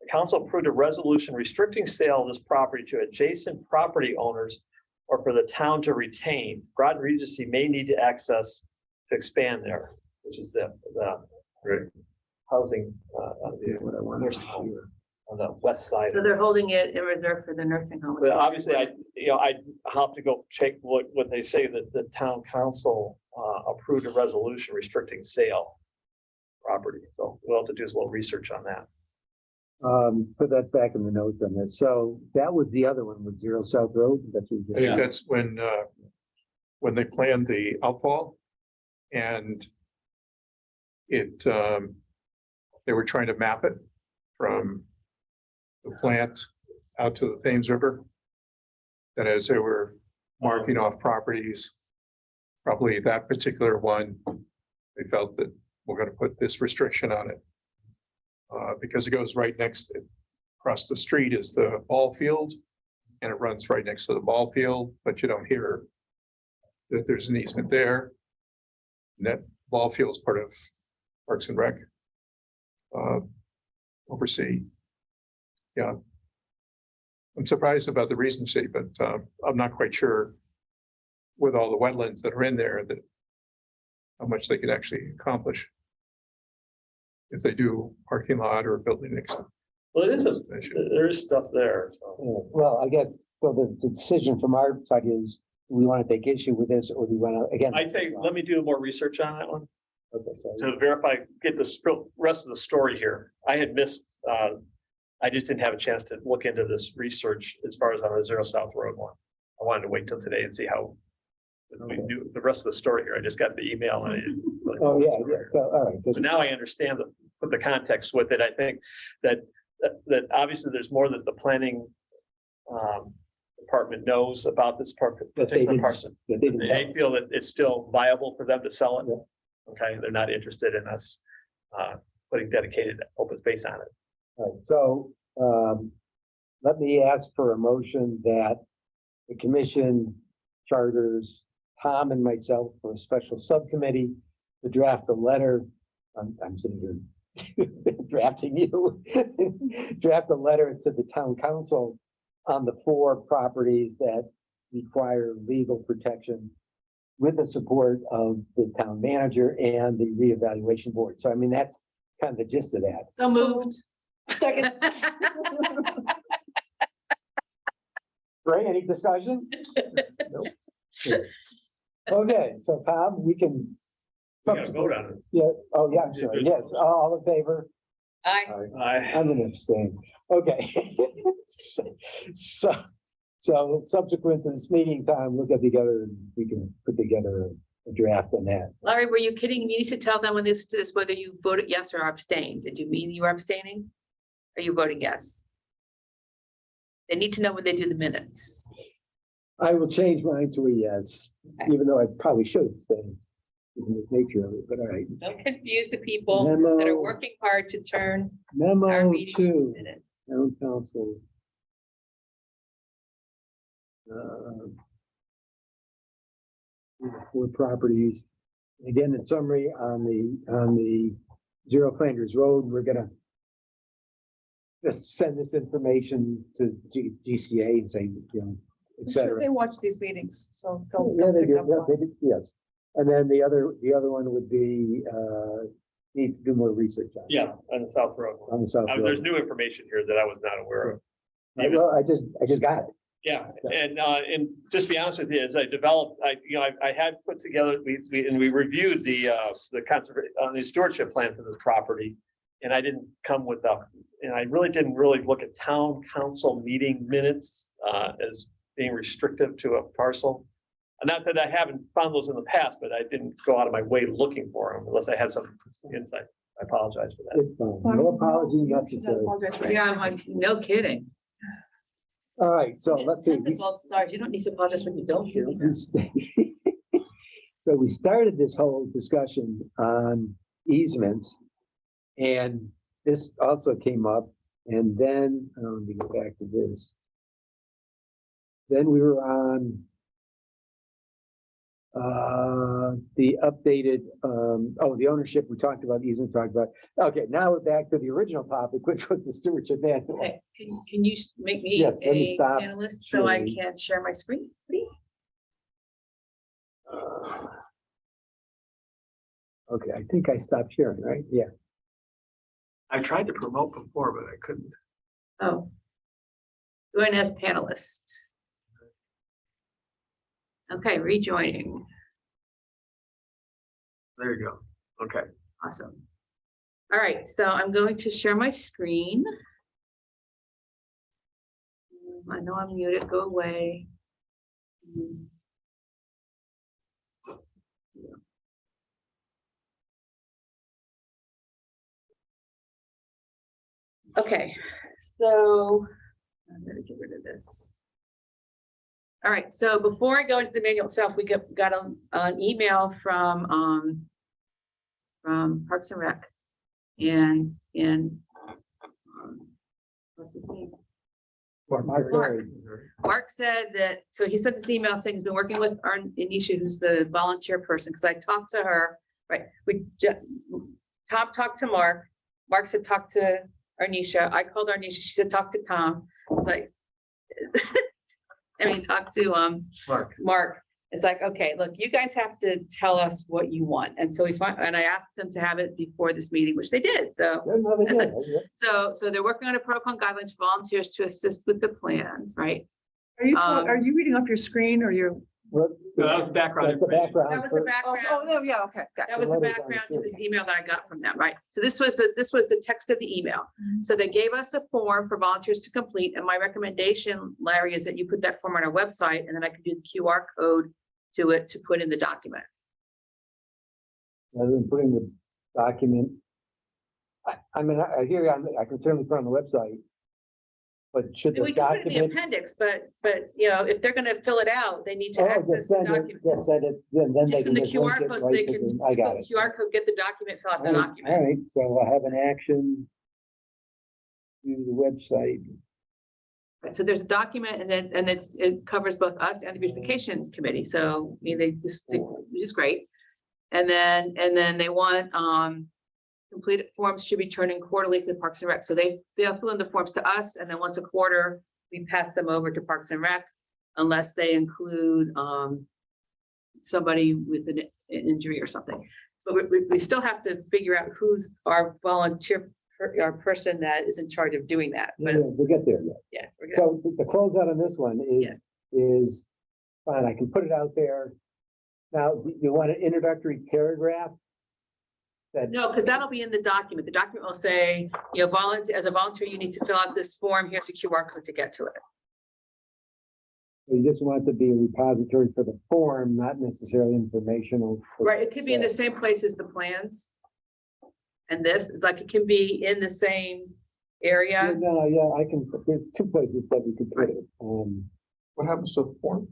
The council approved a resolution restricting sale of this property to adjacent property owners or for the town to retain. Groton Regency may need to access to expand there, which is the housing What I want nursing home on the west side. so they're holding it in reserve for the nursing home. But obviously, I have to go check what they say that the town council approved a resolution restricting sale property. So we'll have to do a little research on that. Put that back in the notes on this. So that was the other one with Zero South Road. That's what you I did. think that's when they planned the outfall and it, they were trying to map it from the plant out to the Thames River. And as they were marking off properties, probably that particular one, they felt that we're going to put this restriction on it. Because it goes right next, across the street is the ball field and it runs right next to the ball field, but you don't hear that there's an easement there. And that ball field is part of Parks and Rec. Oversee. Yeah. I'm surprised about the recency, but I'm not quite sure with all the wetlands that are in there that how much they could actually accomplish if they do parking lot or building next. Well, there is stuff there. So. Yeah, well, I guess, so the decision from our side is, do we want to take issue with this or do we want to, again? I'd say, let me do more research on that one Okay, so, to verify, get the rest of the story here. I had missed, I just didn't have a chance to look into this research as far as on the Zero South Road one. I wanted to wait till today and see how we do the rest of the story here. I just got the email and I didn't really oh, know the yeah, story yeah, here. so, all right. So, So now I understand put the context with it. I think that obviously there's more that the planning department knows about this particular didn't- parcel. that they didn't They have. feel that it's still viable for them to sell it. Okay, they're not interested in us putting dedicated open space on it. All right, so, let me ask for a motion that the commission charters Tom and myself for a special subcommittee to draft a letter. I'm sitting here drafting you. Draft a letter to the town council on the 4 properties that require legal protection with the support of the town manager and the reevaluation board. So I mean, that's kind of the gist of that. So moved. Second. Right, any discussion? Nope. Okay, so Tom, we can. We gotta vote on it. Yeah, oh, yeah, sure, yes, all in favor? I, I'm gonna abstain. Okay. So subsequent to this meeting time, we'll get together and we can put together a draft on that. Larry, were you kidding? You need to tell them when this is whether you voted yes or abstained. Did you mean you were abstaining? Are you voting yes? They need to know when they do the minutes. I will change mine to a yes, Okay. even though I probably should abstain. Given the nature of it, but all right. Don't confuse the people that Memo. are working hard to turn our Memo meetings into to minutes. town council. 4 properties. Again, in summary, on the Zero Flanders Road, we're gonna just send this information to GCA and say, you know, et I'm sure cetera. they watch these meetings, so they'll. Yeah, they'll they pick do, up yeah, on- they do, yes. And then the other one would be, need to do more research on. Yeah, on the South Road. On the South There's Road. new information here that I was not aware of. Well, I just got it. Yeah, and just to be honest with you, as I developed, I had put together, we reviewed the conservation, the stewardship plan for this property. And I didn't come with and I didn't look at town council meeting minutes, as being restrictive to a parcel. And not that I haven't found those in the past, but I didn't go out of my way looking for them unless I had some insight. I apologize for that. It's fine. No apology You should not necessary. apologize for it. Yeah, I'm like, no kidding. All right, so let's see. Ten gold stars. You don't need to apologize when you don't do it. So we started this whole discussion on easements. And this also came up, and then, let me go back to this. Then we were on the updated, the ownership, we talked about easement, talked about, okay, now we're back to the original topic, which was the stewardship manual. Okay, can you make me Yes, let me a stop panelist so I sharing. can share my screen, please? Okay, I think I stopped sharing, right? Yeah. I tried to promote before, but I couldn't. Oh. Join as panelist. Okay, rejoining. There you go. Okay. Awesome. All right, so I'm going to share my screen. I know I'm muted, go away. Okay, so I'm gonna get rid of this. All right, so before I go into the manual itself, we got an email from Parks and Rec. And what's his name? Mark Berry. Mark said that, so he sent this email saying he's been working with our Anisha, who's the volunteer person, because I talked to her, right? Tom talked to Mark. Mark said, talk to Arnisha. I called Arnisha. She said, talk to Tom. It's like, I mean, talk to Mark. It's like, okay, look, you guys have to tell us what you want. And so I asked them to have it before this meeting, which they did. So, so they're working on a protocol and guidelines for volunteers to assist with the plans, right? Are you reading off your screen or your? No, that was background. That's the background. That was the Oh, background. no, yeah, okay. Got That it. was the letters on the background to screen. this email that I got from them, right? So this was the text of the email. Mhm. So they gave us a form for volunteers to complete, and my recommendation, Larry, is that you put that form on our website, and then I could do the QR code to it to put in the document. Rather than putting the document. I mean, I hear you, I can certainly put it on the website. But should We the can put it in the document? appendix, but you know, if they're gonna fill it out, they need to Oh, access just the send it, document. just send it, then they Just in can the just link QR it code, so right they to can, the- I got it. QR code, get the document, fill out the All right, document. all right, so I have an action. To the website. Right, so there's a document and then it covers both us and the beautification committee. So I mean, which is great. And then they want, completed forms should be turned in quarterly to the Parks and Rec. So they'll fill in the forms to us, and then once a quarter, we pass them over to Parks and Rec unless they include, somebody with an injury or something. But we still have to figure out who's our volunteer, our person that is in charge of doing that. Yeah, But we'll get there yet. yeah, we're good. So the closeout on this one Yes. is fine, I can put it out there. Now, you want an introductory paragraph? That, No, because that'll be in the document. The document will say, you know, as a volunteer, you need to fill out this form. Here's a QR code to get to it. you just want it to be a repository for the form, not necessarily informational. Right, it could be in the same place as the plans. And this, like, it can be in the same area. No, yeah, I can, there's two places that we could put it. What happens to the form?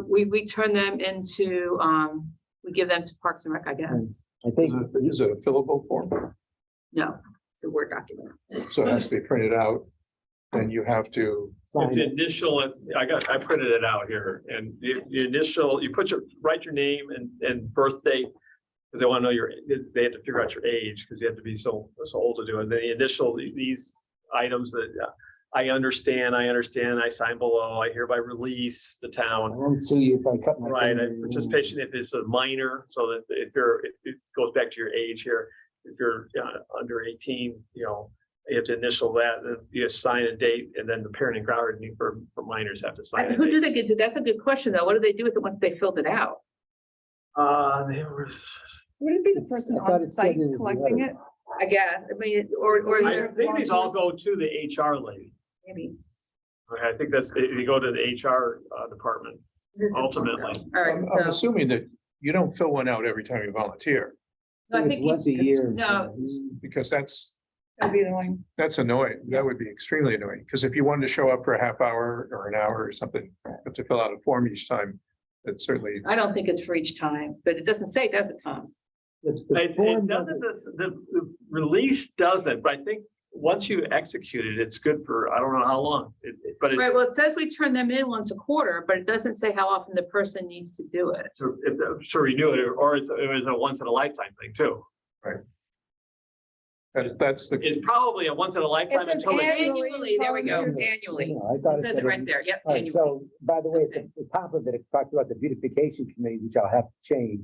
We turn them into, we give them to Parks and Rec, I guess. I think. Is it a fillable form? No, it's a Word document. So it has to be printed out, and you have to, Sign The it. initial, I printed it out here, and the initial, you write your name and birth date, because they want to know they have to figure out your age, because you have to be so old to do it. And then the initial, these items that I understand, I sign below, I hereby release the I town. won't sue you if I cut my. Right, finger. and participation if it's a minor, so that if it goes back to your age here, if you're under 18, you have to initial that, then you sign a date, and then the parent and guardian for minors have to sign a Who do date. they get to? That's a good question, though. What do they do with it once they filled it out? They were, Would it be the It's- person I thought on it said site in the collecting letter. it? I guess, I mean, or I think these all go to the HR lady. maybe. Okay, I think that's, you go to the HR department ultimately. All right, I'm so, assuming that you don't fill one out every time you volunteer, no, I It's think once a year. No. because that's That'd be annoying. annoying. That would be extremely annoying, because if you wanted to show up for a half hour or an hour or something, you have to fill out a form each time. It's certainly, I don't think it's for each time, but it doesn't say, does it, Tom? The It form doesn't, the release doesn't, but I think once you execute it, it's good for, I don't know how long, but Right, it's, well, it says we turn them in once a quarter, but it doesn't say how often the person needs to do it. to renew it, or it was a once in a lifetime thing too. that's the, It's probably a once in a lifetime It says until they. annually, There we go, volunteers. annually. I thought It says it right there, yep, All right, annually. so, by the way, at the top of it talks about the beautification committee, which I'll have to change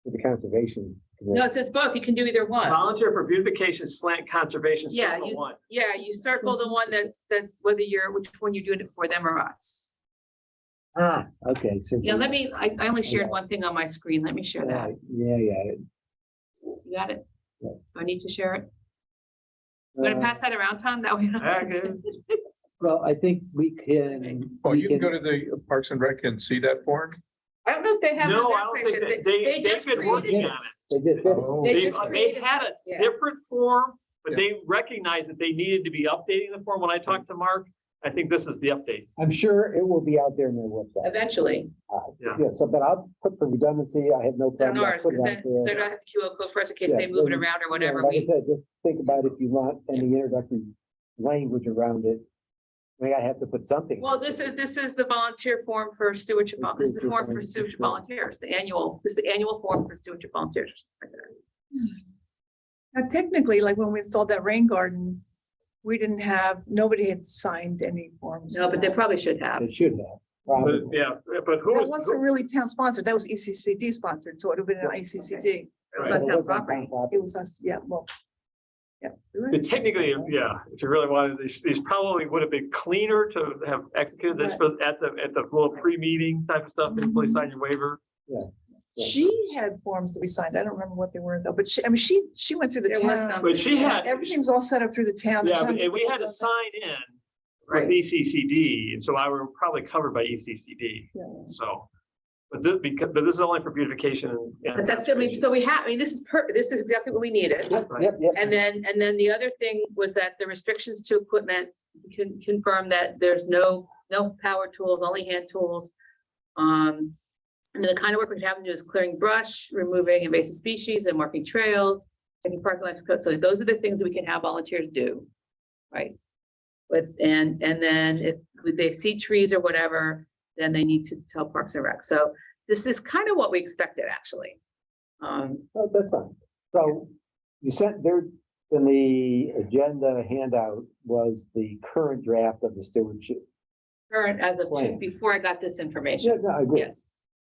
to the conservation. No, committee. it says both, you can do either one. Volunteer for beautification slant conservation, Yeah, circle one. Yeah, you circle the one that's whether which one you're doing it for, them or us. Ah, okay, so. Yeah, I only shared one thing on my screen, let me share that. Right, yeah, yeah. You got it? Yeah. Do I need to share it? You want to Uh, pass that around, Tom? That way. I don't have to- Okay. Well, I think we can. oh, we you can go to the Parks and Rec and see that form? I don't know if they have. it in No, their I don't think version. they've just been working created on this. They just did it. Oh. They They've just they've created had a this, yeah. different form, but Yeah. they recognized that they needed to be updating the form. When I talked to Mark, I think this is the update. I'm sure it will be out there on their website. Eventually, Yeah. Yeah, so, but I'll put for redundancy, I have no on problem. I'll ours, put it because out then, so there. I don't have to QR code for us in case Yeah, they move it and- around or Yeah, whatever. Like I We, said, just think about if you want any introductory language around it. I mean, I have to put something. well, this is the volunteer form for stewardship. This is the form for Stewardship stewardship volunteers, this is the annual form for stewardship volunteers. Now, technically, like when we installed that rain garden, we didn't have, nobody had signed any forms. No, but they probably should have. It should have. But probably. yeah, but who That is? wasn't really town sponsored. That was ECCD sponsored, so it would have been an ICCD. It's But on it town was on property. town property. It was us, yeah, well. Yeah. you're right. But technically, yeah, if you really wanted, these probably would have been cleaner to have executed this for at the little pre-meeting type of stuff, and please sign your waiver. Yeah. She had forms that we signed. I don't remember what they were though, but she, I mean, she went through the There was town. some. But she had, Everything was all set up through the town. The yeah, town and we had to did sign in Right. with ECCD, and so I were probably covered by ECCD, Yeah. so. But this is only for beautification and. But that's good. I mean, so we have, I mean, this is exactly what we needed. Yep, Right. yep. And then the other thing was that the restrictions to equipment can confirm that there's no power tools, only hand tools. And the kind of work we have to do is clearing brush, removing invasive species and marking trails, taking parking lots. So those are the things that we can have volunteers do, right? And then if they see trees or whatever, then they need to tell Parks and Rec. So this is kind of what we expected, actually. Oh, that's fine. So you sent there in the agenda handout was the current draft of the stewardship. Current as of Plan. before I got this information. Yeah, no, I agree. Yes.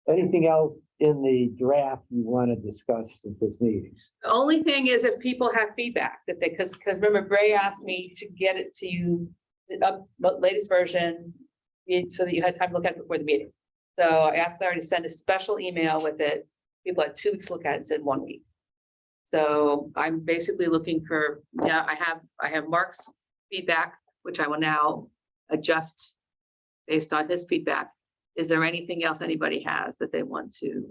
Anything else in the draft you want to discuss at this meeting? The only thing is if people have feedback that because remember Bray asked me to get it to you, the latest version, so that you had time to look at it before the meeting. So I asked Larry to send a special email with it. People had 2 weeks to look at it, said 1 week. So I'm basically looking for, yeah, I have Mark's feedback, which I will now adjust based on his feedback. Is there anything else anybody has that they want to,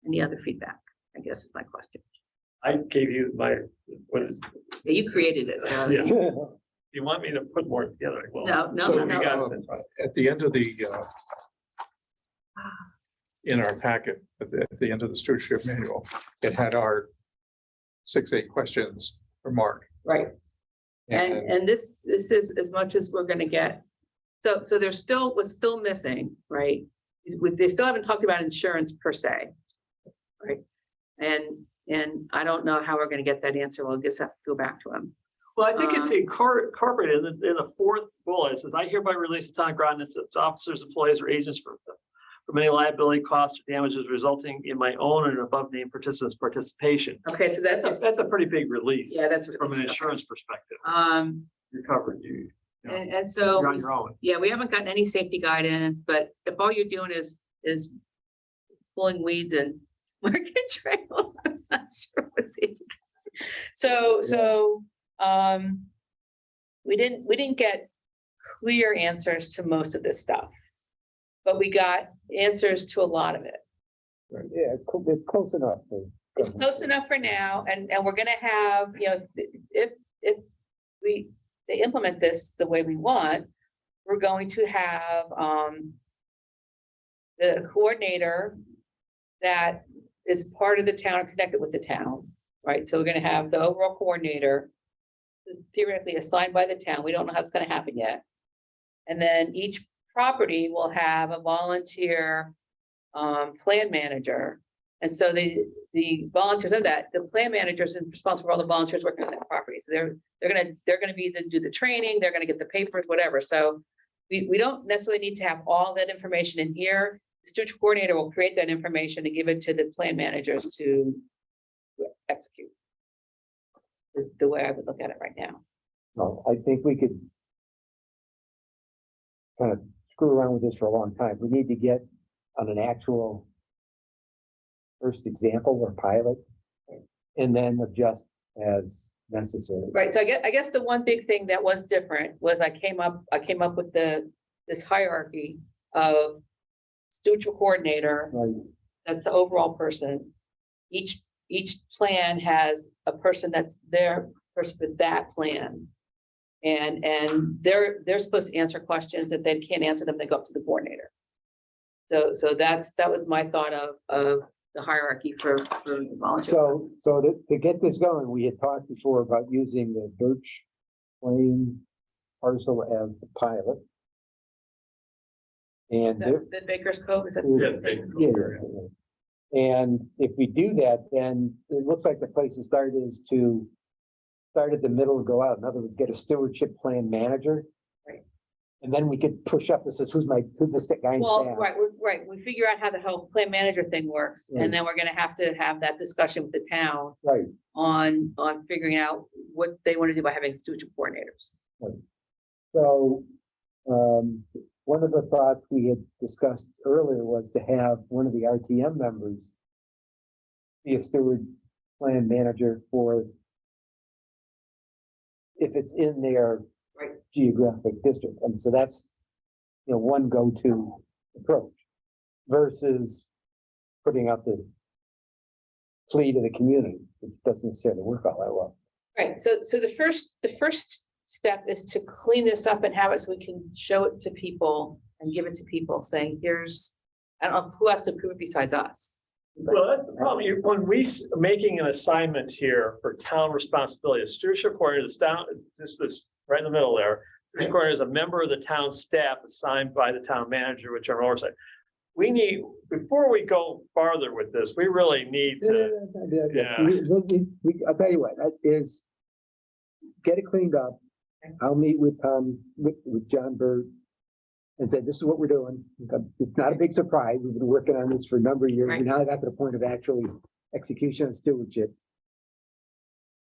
any other feedback, I guess is my question. I gave you my, what is, Yeah, you created it, so. Yeah. you want me to put more together? Well, No, So, no. we got it. At the end of the, in our packet, at the end of the stewardship manual, it had our 6-8 questions for Mark. Right. And this is as much as we're gonna get. So there's still, what's still missing, right? They still haven't talked about insurance per se. Right? And I don't know how we're gonna get that answer. We'll just have to go back to them. Well, I think it's incorporated in the fourth bullet. It says, I hereby release the town of Groton, its officers, employees, or agents from any liability, costs, or damages resulting in my own and above named participants' participation. Okay, so That's a pretty big release. Yeah, that's from an release, okay. insurance perspective. You're covered. You know, and so. you're on your own. Yeah, we haven't gotten any safety guidance, but if all you're doing is pulling weeds and marking trails, I'm not sure what's it. So, we didn't get clear answers to most of this stuff, but we got answers to a lot of it. Yeah, it's close enough. It's close enough for now, and we're gonna have, you know, if they implement this the way we want, we're going to have the coordinator that is part of the town or connected with the town, right? So we're gonna have the overall coordinator theoretically assigned by the town. We don't know how it's gonna happen yet. And then each property will have a volunteer plan manager. And so the volunteers of that, the plan manager is responsible for all the volunteers working on that property. So they're gonna be do the training, they're gonna get the papers, whatever. So we don't necessarily need to have all that information in here. The stewardship coordinator will create that information and give it to the plan managers to execute. Is the way I would look at it right now. No, I think we could kind of screw around with this for a long time. We need to get on an actual first example or pilot and then adjust as necessary. Right, so I guess the one big thing that was different was I came up with this hierarchy of stewardship coordinator, Right. that's the overall person. Each plan has a person that's their person with that plan. And they're supposed to answer questions. If they can't answer them, they go up to the coordinator. So that was my thought of the hierarchy for the volunteer. So to get this going, we had talked before about using the Birch Plain parcel as the pilot. And Is that the Baker's Cove? Is that the Yeah, same thing? yeah. And if we do that, then it looks like the place to start is to start at the middle and go out. In other words, get a stewardship plan manager. Right. And then we could push up and says, who's the guy in Well, staff? right. We figure out how the whole plan manager thing works, Right. and then we're gonna have to have that discussion with the town Right. on figuring out what they want to do by having stewardship coordinators. So, one of the thoughts we had discussed earlier was to have one of the RTM members be a steward plan manager for if it's in their Right. geographic district. And so that's, one go-to approach versus putting out the plea to the community. It doesn't necessarily work all that well. Right, so the first step is to clean this up and have it so we can show it to people and give it to people saying, here's, I don't know who has to approve it besides us. Well, that's the problem. When making an assignment here for town responsibility, a stewardship coordinator is down, this right in the middle there. Stewardship coordinator is a member of the town staff assigned by the town manager, which are oversight. We need, before we go farther with this, we really need to, I'll tell you what, that is, get it cleaned up. I'll meet with John Bird and say, this is what we're doing. It's not a big surprise. We've been working on this for a number of years. Right. We now got to the point of actually execution and stewardship.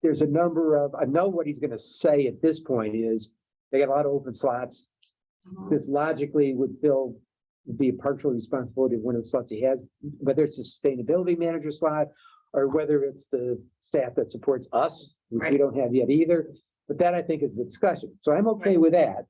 There's a number of, I know what he's going to say at this point is they got a lot of open slots. This logically would be a partial responsibility of one of the slots he has, whether it's a sustainability manager slot or whether it's the staff that supports us, which we Right. don't have yet either. But that I think is the discussion. So I'm okay with that.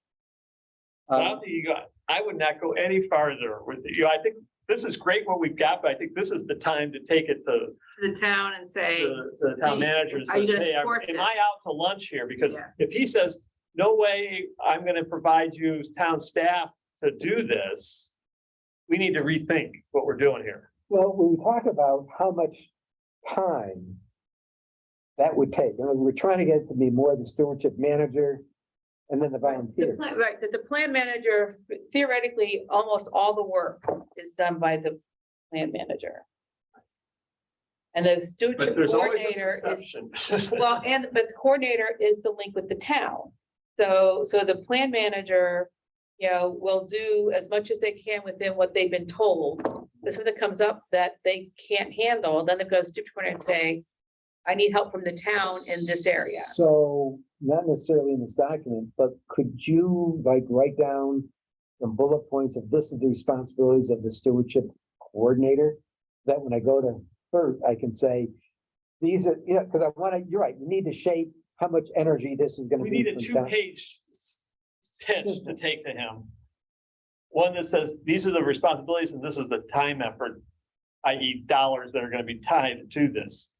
I would not go any farther with you. I think this is great what we've got, but I think this is the time to take it to The town and say, the town manager and are you say, gonna hey, support am I this? out to lunch here? Because Yeah. if he says, no way, I'm gonna provide you town staff to do this, we need to rethink what we're doing here. Well, when we talk about how much time that would take, we're trying to get it to be more the stewardship manager and then the volunteers. right, the plan manager, theoretically, almost all the work is done by the plan manager. And the But stewardship there's always an coordinator is, exception. well, but the coordinator is the link with the town. So the plan manager, will do as much as they can within what they've been told. If something comes up that they can't handle, then they go to stewardship coordinator and say, I need help from the town in this area. So not necessarily in this document, but could you like write down some bullet points of this is the responsibilities of the stewardship coordinator? That when I go to FERT, I can say, these are, because I want to, you're right, you need to shape how much energy this is gonna We be. need a from town. two-page pitch to take to him. One that says, these are the responsibilities and this is the time effort, i.e. dollars that are gonna be tied to this.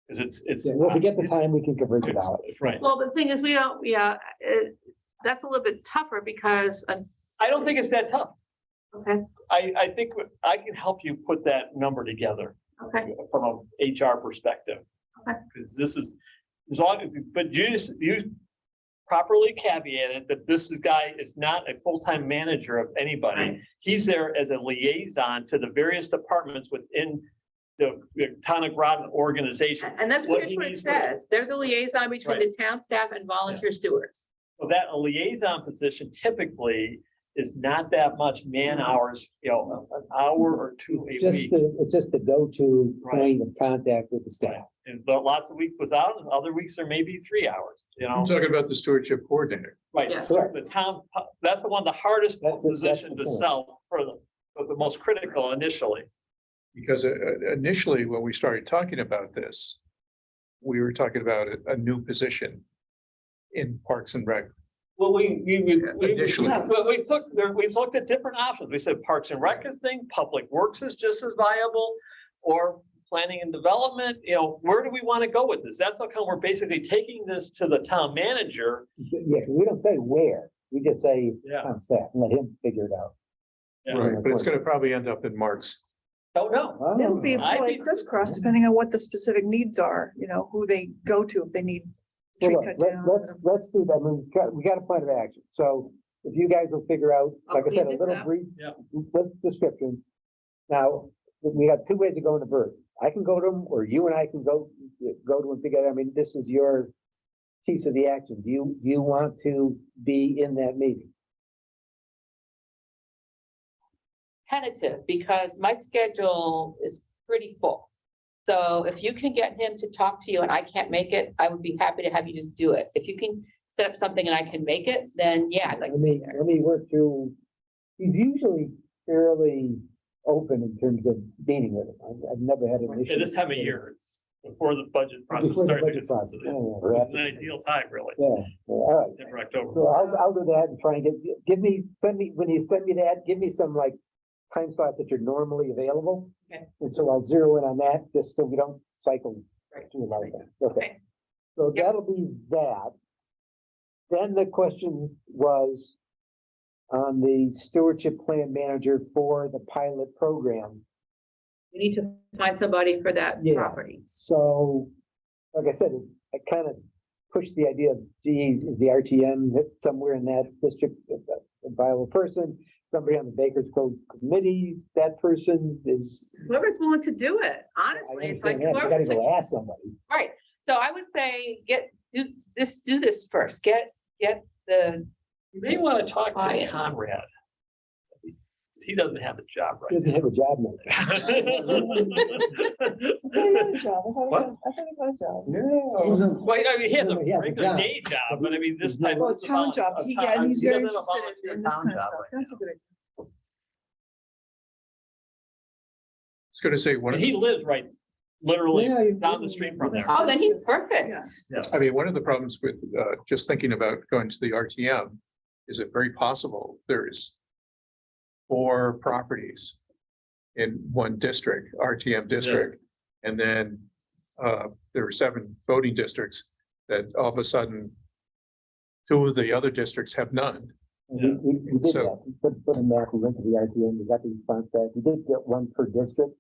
Because it's. Yeah, well, if we get the time, we can convert it out. Right. Well, the thing is, we don't, that's a little bit tougher because, I don't think it's that tough. okay, I think I can help you put that number together okay, from a HR perspective. Okay. Because this is, as long as, but you properly caveated that this guy is not a full-time manager of anybody. Right. He's there as a liaison to the various departments within the town of Groton organization. and that's What pretty he much what it needs to- says. They're the liaison between the town staff and volunteer stewards. So that a liaison position typically is not that much man hours, an hour or two a week. It's just the go-to Right. point of contact with the staff. And but lots of weeks without, and other weeks are maybe 3 hours, I'm talking about the stewardship coordinator. right? Yeah. The town, that's the one, the hardest That's the position to point. sell for the most critical initially. Because initially, when we started talking about this, we were talking about a new position in Parks and Rec. Well, we Initially. we looked at different options. We said Parks and Rec is thing, Public Works is just as viable, or planning and development, where do we want to go with this? That's how come we're basically taking this to the town manager. Yeah, 'cause we don't say where, we just say Yeah. town staff and let him figure it out. Yeah. Right, but it's gonna probably end up in Mark's. Don't know. Oh, It'll be I like think- crisscross depending on what the specific needs are, who they go to if they need tree Well, cut look, down. let's do that. I mean, we got a plan of action. So if you guys will figure out, like I said, a clean this little up. brief Yeah. description. Now, we have 2 ways to go in the bird. I can go to them, or you and I can go to them together. I mean, this is your piece of the action. Do you want to be in that meeting? Tentative, because my schedule is pretty full. So if you can get him to talk to you and I can't make it, I would be happy to have you just do it. If you can set up something and I can make it, then yeah, I'd like to be there. Let me work through, he's usually fairly open in terms of meeting with him. I've never had an issue. At this time of year, it's before the budget process Before the starts. budget process. It's Yeah, an ideal time, really, yeah, all right. September, October. So I'll do that and try and give me, when you send me that, give me some like time slots that you're normally available. Okay. And so I'll zero in on that, just so we don't cycle Right. through a lot of things. Okay. Okay. So Yep. that'll be that. Then the question was on the stewardship plan manager for the pilot program. We need to find somebody for that Yeah. property. So, like I said, I kind of pushed the idea of, geez, is the RTM hit somewhere in that district, a viable person, somebody on the Baker's Code committee, that person is. Whoever's willing to do it, I honestly, it's like, understand that, you whoever's gotta like, go ask somebody. right, so I would say, do this first, get the, You may want to talk to Quiet. Conrad. He doesn't have a job right Doesn't have a job now. now. I thought he had a job. What? I thought he had a job. No. Well, I mean, he has a No, he has a regular job. day job, but I mean, this type. Well, of it's town job. Yeah, and he's he very doesn't have a interested in volunteer this town kind of job stuff. right That's a now. good idea. I was gonna say, one And of he the, lives right, literally Yeah, you- down the street from there. oh, then he's perfect. Yeah. Yes. I mean, one of the problems with just thinking about going to the RTM is it very possible there's 4 properties in one district, RTM district. And then there are 7 voting districts that all of a sudden 2 of the other districts have none. We did So- that, we put a map, we went to the RTM, we got the response back, we did get one per district.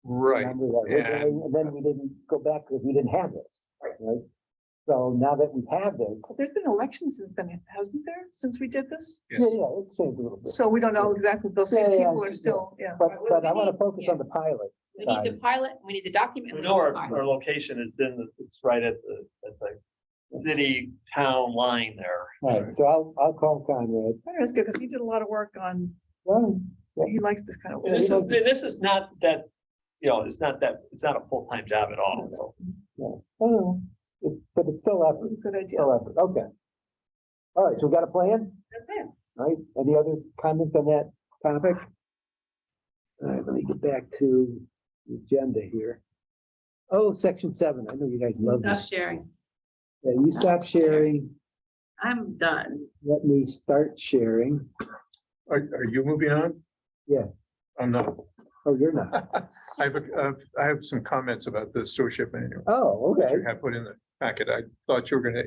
Right. Remember that originally, and then we didn't go back because we didn't have this, right? So now that we have this, But there's been elections since then, hasn't there, since we did this? Yes. yeah, it's changed a little bit. So we don't know exactly if those same Yeah, people are yeah. still, yeah. But I want to focus Yeah. on the pilot. We need the size. pilot, we need the document. We we know need our, the pilot. our location is it's right at the city town line there. All right, so I'll call Conrad. That's good, because he did a lot of work on, Well, he likes this kind of. And this is not that, you know, it's not a full-time job at all, so. yeah, oh, but it's still effort, Good idea. still effort, okay. All right, so we got a plan? That's it. All right, any other comments on that topic? All right, let me get back to the agenda here. Oh, section 7, I know you guys love Stop this. sharing. Yeah, you stop sharing, I'm done. let me start sharing. Are you moving on? Yeah. I'm not. Oh, you're not. I have some comments about the stewardship manual Oh, that okay. you have put in the packet. I thought you were gonna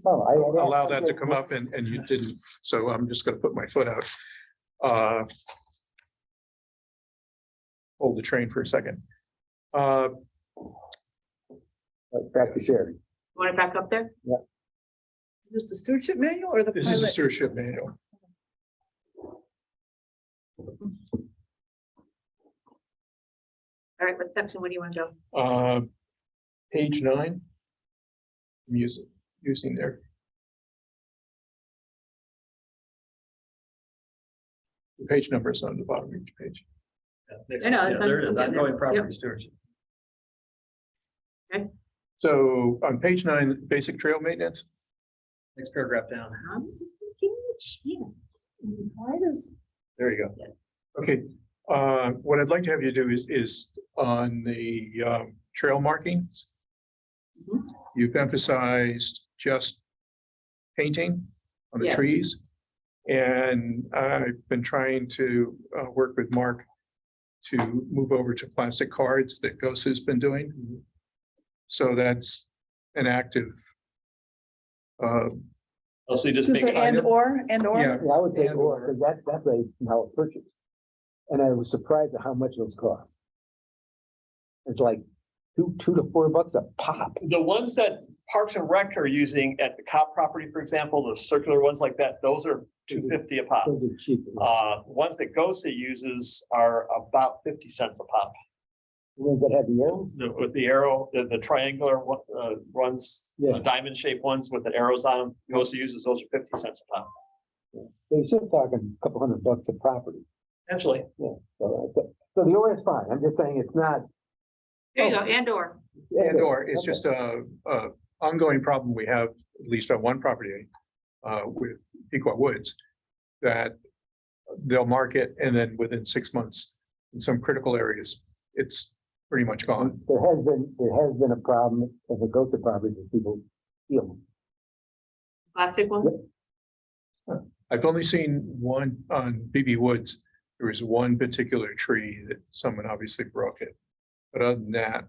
Oh, I. allow that to come up and you didn't, so I'm just gonna put my foot out. Hold the train for a second. Back to sharing. You want it back up there? Is this the stewardship manual or the This is a pilot? stewardship manual. All right, what section, where do you want to go? Page 9. Using there. The page number is on the bottom of each page. I know, it's on- There it is, I'm getting there. ongoing property Yep. stewardship. So on page 9, basic trail maintenance, Next paragraph down. Yeah. Why does, There you go. okay. What I'd like to have you do is on the trail markings. Mhm. You've emphasized just painting on the Yes. trees. And I've been trying to work with Mark to move over to plastic cards that GOSA's been doing. So that's an active. Also, you just just make. say and or? Yeah. Yeah, I would say And or, or. because that's how it's purchased. And I was surprised at how much those cost. It's like $2 to $4 a pop. The ones that Parks and Rec are using at the cop property, for example, the circular ones like that, those are $2.50 a pop. Those are cheap. Ones that GOSA uses are about 50 cents a pop. The ones that have the arrows, With the arrow, the triangular ones, Yeah. diamond shaped ones with the arrows on them, GOSA uses, those are 50 cents a pop. they're still talking a couple $100 a property. Potentially. So the or is fine. I'm just saying it's not. There you go, and or. And or it's Okay. just a ongoing problem we have, at least on one property, with Pequot Woods, that they'll mark it and then within 6 months, in some critical areas, it's pretty much gone. There has been a problem of a GOSA property that people steal them. Plastic one? I've only seen one on BB Woods. There was one particular tree that someone obviously broke it. But other than that,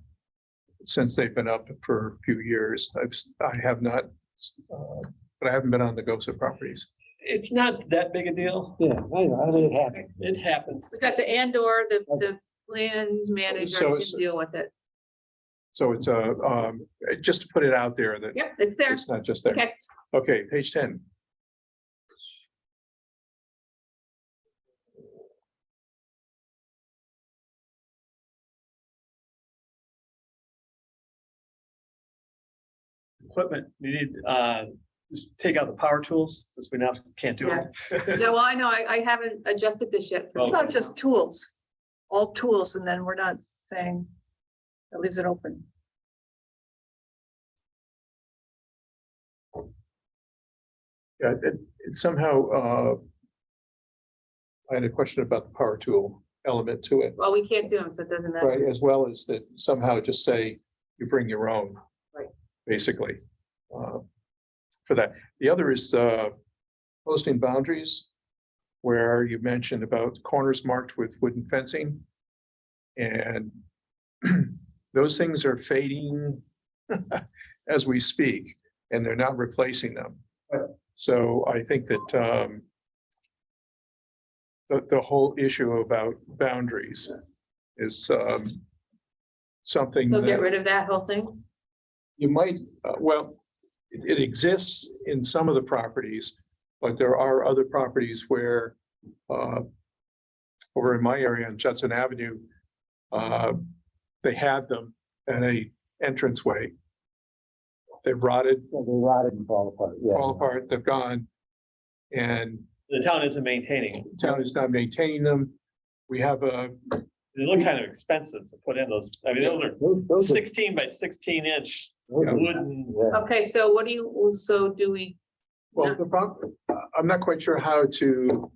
since they've been up for a few years, I have not, but I haven't been on the GOSA properties. It's not that big a deal. Yeah, I know, I mean, it happens. It happens. We got the and or, the land manager So can it's- deal with it. So it's just to put it out there that Yep, it's there. it's not just there. Okay. Okay, page 10. Equipment, you need, just take out the power tools, since we now can't do it. Yeah, well, I know, I haven't adjusted this yet. Well, it's not just tools, all tools, and then we're not saying, that leaves it open. Yeah, it somehow, I had a question about the power tool element to it, Well, we can't do them, so it doesn't right? matter. As well as that somehow just say you bring your own. Right. Basically, for that. The other is posting boundaries, where you mentioned about corners marked with wooden fencing. And those things are fading as we speak, and they're not replacing them. So I think that the whole issue about boundaries is something So get that rid of that whole thing? you might, well, it exists in some of the properties, but there are other properties where over in my area on Judson Avenue, They had them in a entranceway. They've rotted, Yeah, they rotted and fall apart, yeah. fall apart, they've gone. And The town isn't maintaining. the town is not maintaining them. We have a, They look kind of expensive to put in those. I mean, those are Those are- 16 by 16 inch those are- wooden. yeah. Okay, so what do you, so do we, well, the problem, I'm not quite sure how to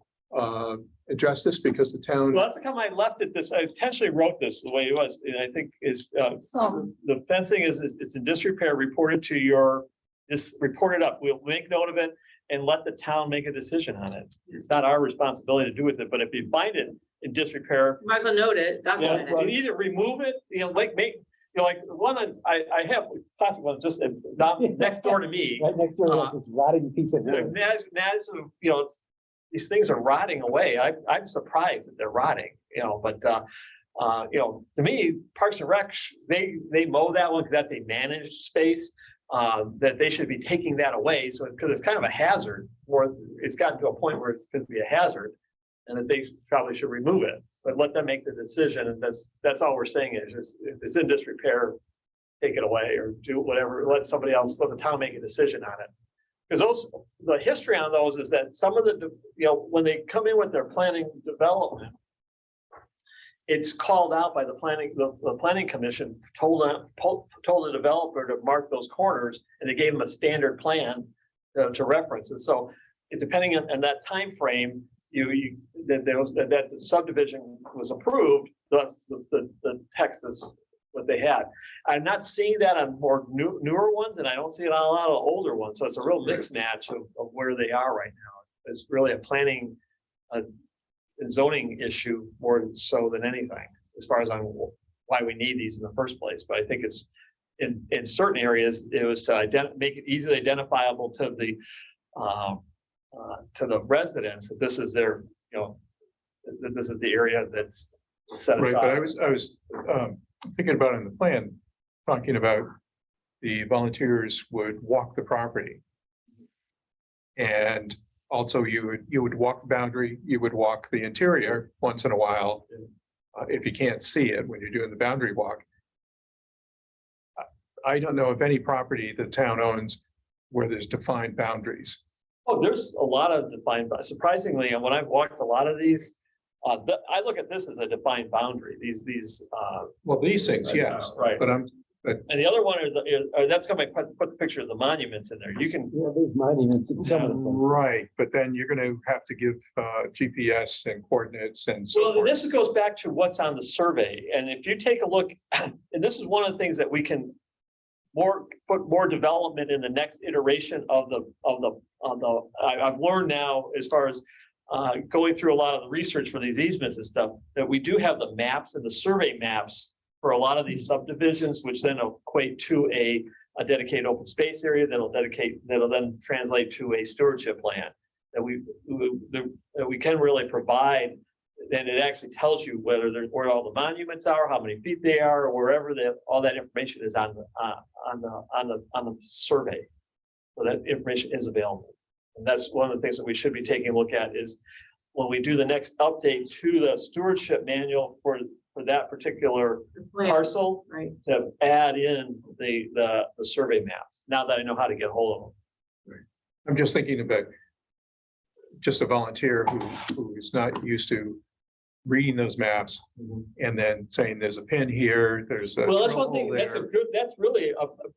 address this because the town, Well, that's the time I left it this, I intentionally wrote this the way it was, and I think is, Some, the fencing is, it's in disrepair, reported to your, just report it up. We'll make note of it and let the town make a decision on it. It's not our responsibility to do with it, but if you find it in disrepair, might as well note it, yeah, document you it. either remove it, like make, like the one I have, classic one, just down next door to me. Right next door, to this rotting piece of wood. Imagine, these things are rotting away. I'm surprised that they're rotting, but, to me, Parks and Rec, they mow that one because that's a managed space. That they should be taking that away. So because it's kind of a hazard, or it's gotten to a point where it's going to be a hazard. And that they probably should remove it, but let them make the decision. And that's all we're saying is just, if it's in disrepair, take it away or do whatever, let somebody else, let the town make a decision on it. Because the history on those is that some of the, when they come in with their planning development, it's called out by the planning commission, told the developer to mark those corners, and they gave them a standard plan to reference. And so depending on that time frame, that the subdivision was approved, thus the text is what they had. I'm not seeing that on more newer ones, and I don't see it on a lot of older ones. So it's a real mix match of where they are right now. It's really a planning and zoning issue more so than anything, as far as on why we need these in the first place. But I think it's in certain areas, it was to make it easily identifiable to the residents that this is their, that this is the area that's set right, aside. but I was thinking about in the plan, talking about the volunteers would walk the property. And also you would walk the boundary, you would walk the interior once in a while. If you can't see it when you're doing the boundary walk. I don't know of any property the town owns where there's defined boundaries. Oh, there's a lot of defined, surprisingly, and when I've walked a lot of these, I look at this as a defined boundary, these. Well, these things, yes, Right. but And the other one that's gonna put the picture of the monuments in there. You can, Yeah, there's monuments in some of the places. right, but then you're gonna have to give GPS and coordinates and so well, forth. this goes back to what's on the survey. And if you take a look, and this is one of the things that we can put more development in the next iteration I've learned now, as far as going through a lot of the research for these easements and stuff, that we do have the maps and the survey maps for a lot of these subdivisions, which then equate to a dedicated open space area that'll then translate to a stewardship plan that we can really provide. Then it actually tells you where all the monuments are, how many feet they are, or wherever all that information is on the survey. So that information is available. And that's one of the things that we should be taking a look at is when we do the next update to the stewardship manual for that particular parcel, Right. to add in the survey maps, now that I know how to get hold of them. I'm just thinking about just a volunteer who is not used to reading those maps and then saying there's a pin here, there's a Well, that's drill one thing, hole that's there. that's really,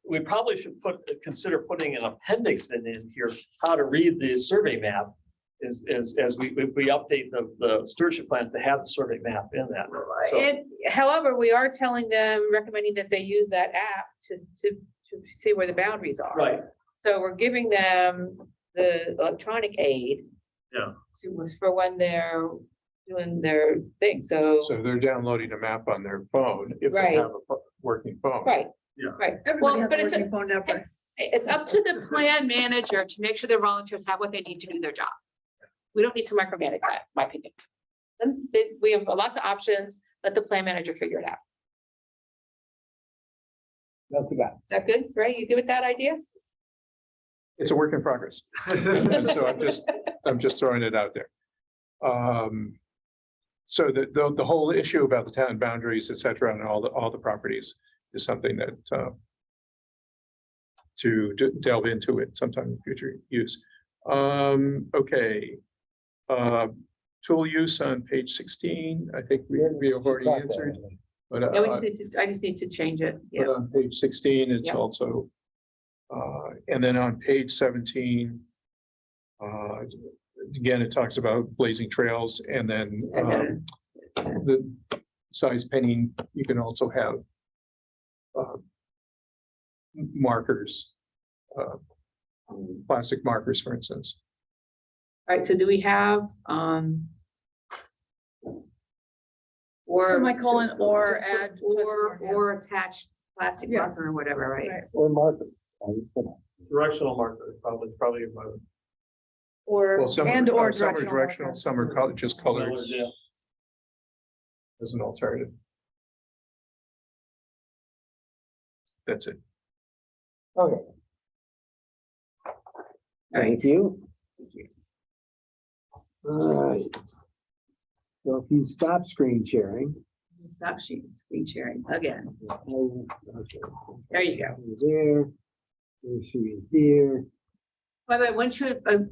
we probably should consider putting an appendix in here, how to read the survey map. As we update the stewardship plans to have the survey map in that. So, And however, we are telling them, recommending that they use that app to see where the boundaries are. right, So we're giving them the electronic aid. Yeah. For when they're doing their thing, so. So they're downloading a map on their phone if they Right. have a working phone. Right. Yeah. Right. everybody Well, has but a it's, working phone now, but it's up to the plan manager to make sure their volunteers have what they need to do their job. We don't need to micromanage that, in my opinion. Then we have lots of options, let the plan manager figure it out. That's a guy. Is that good, Ray? You good with that idea? It's a work in progress. And so I'm just throwing it out there. So the whole issue about the town boundaries, et cetera, and all the properties is something that to delve into it sometime in future use. Okay. Tool use on page 16, I think we have already answered, but Yeah, I just need to change it. but Yeah. on page 16, it's Yep. also, and then on page 17, again, it talks about blazing trails, and then the size penning, you can also have markers, plastic markers, for instance. All right, so do we have, or. Semicolon or just put add plastic marker, yeah. Or attached plastic Yeah. marker or whatever, right? Right. Or marker. Directional marker, probably about. Or, Well, some and or some are directional. directional, marker. some are just colored Yeah. as an alternative. That's it. Okay, All right. thank you. All right. So if you stop screen sharing. Stop screen sharing again. Oh, okay. There you go. There. There she is here. By the way,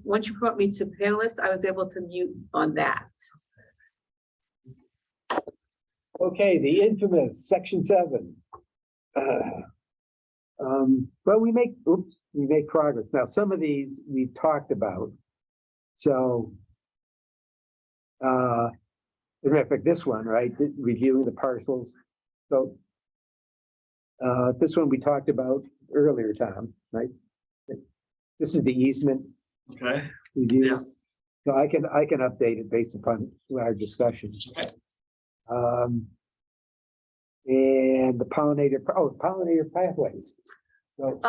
once you brought me to panelist, I was able to mute on that. Okay, the infamous section 7. Well, we make progress. Now, some of these we've talked about. So, as a matter of fact, this one, right, reviewing the parcels. So, this one we talked about earlier, Tom, right? This is the easement Okay. reviews. So I can update it based upon our discussions. Okay. And the pollinator pathways. So,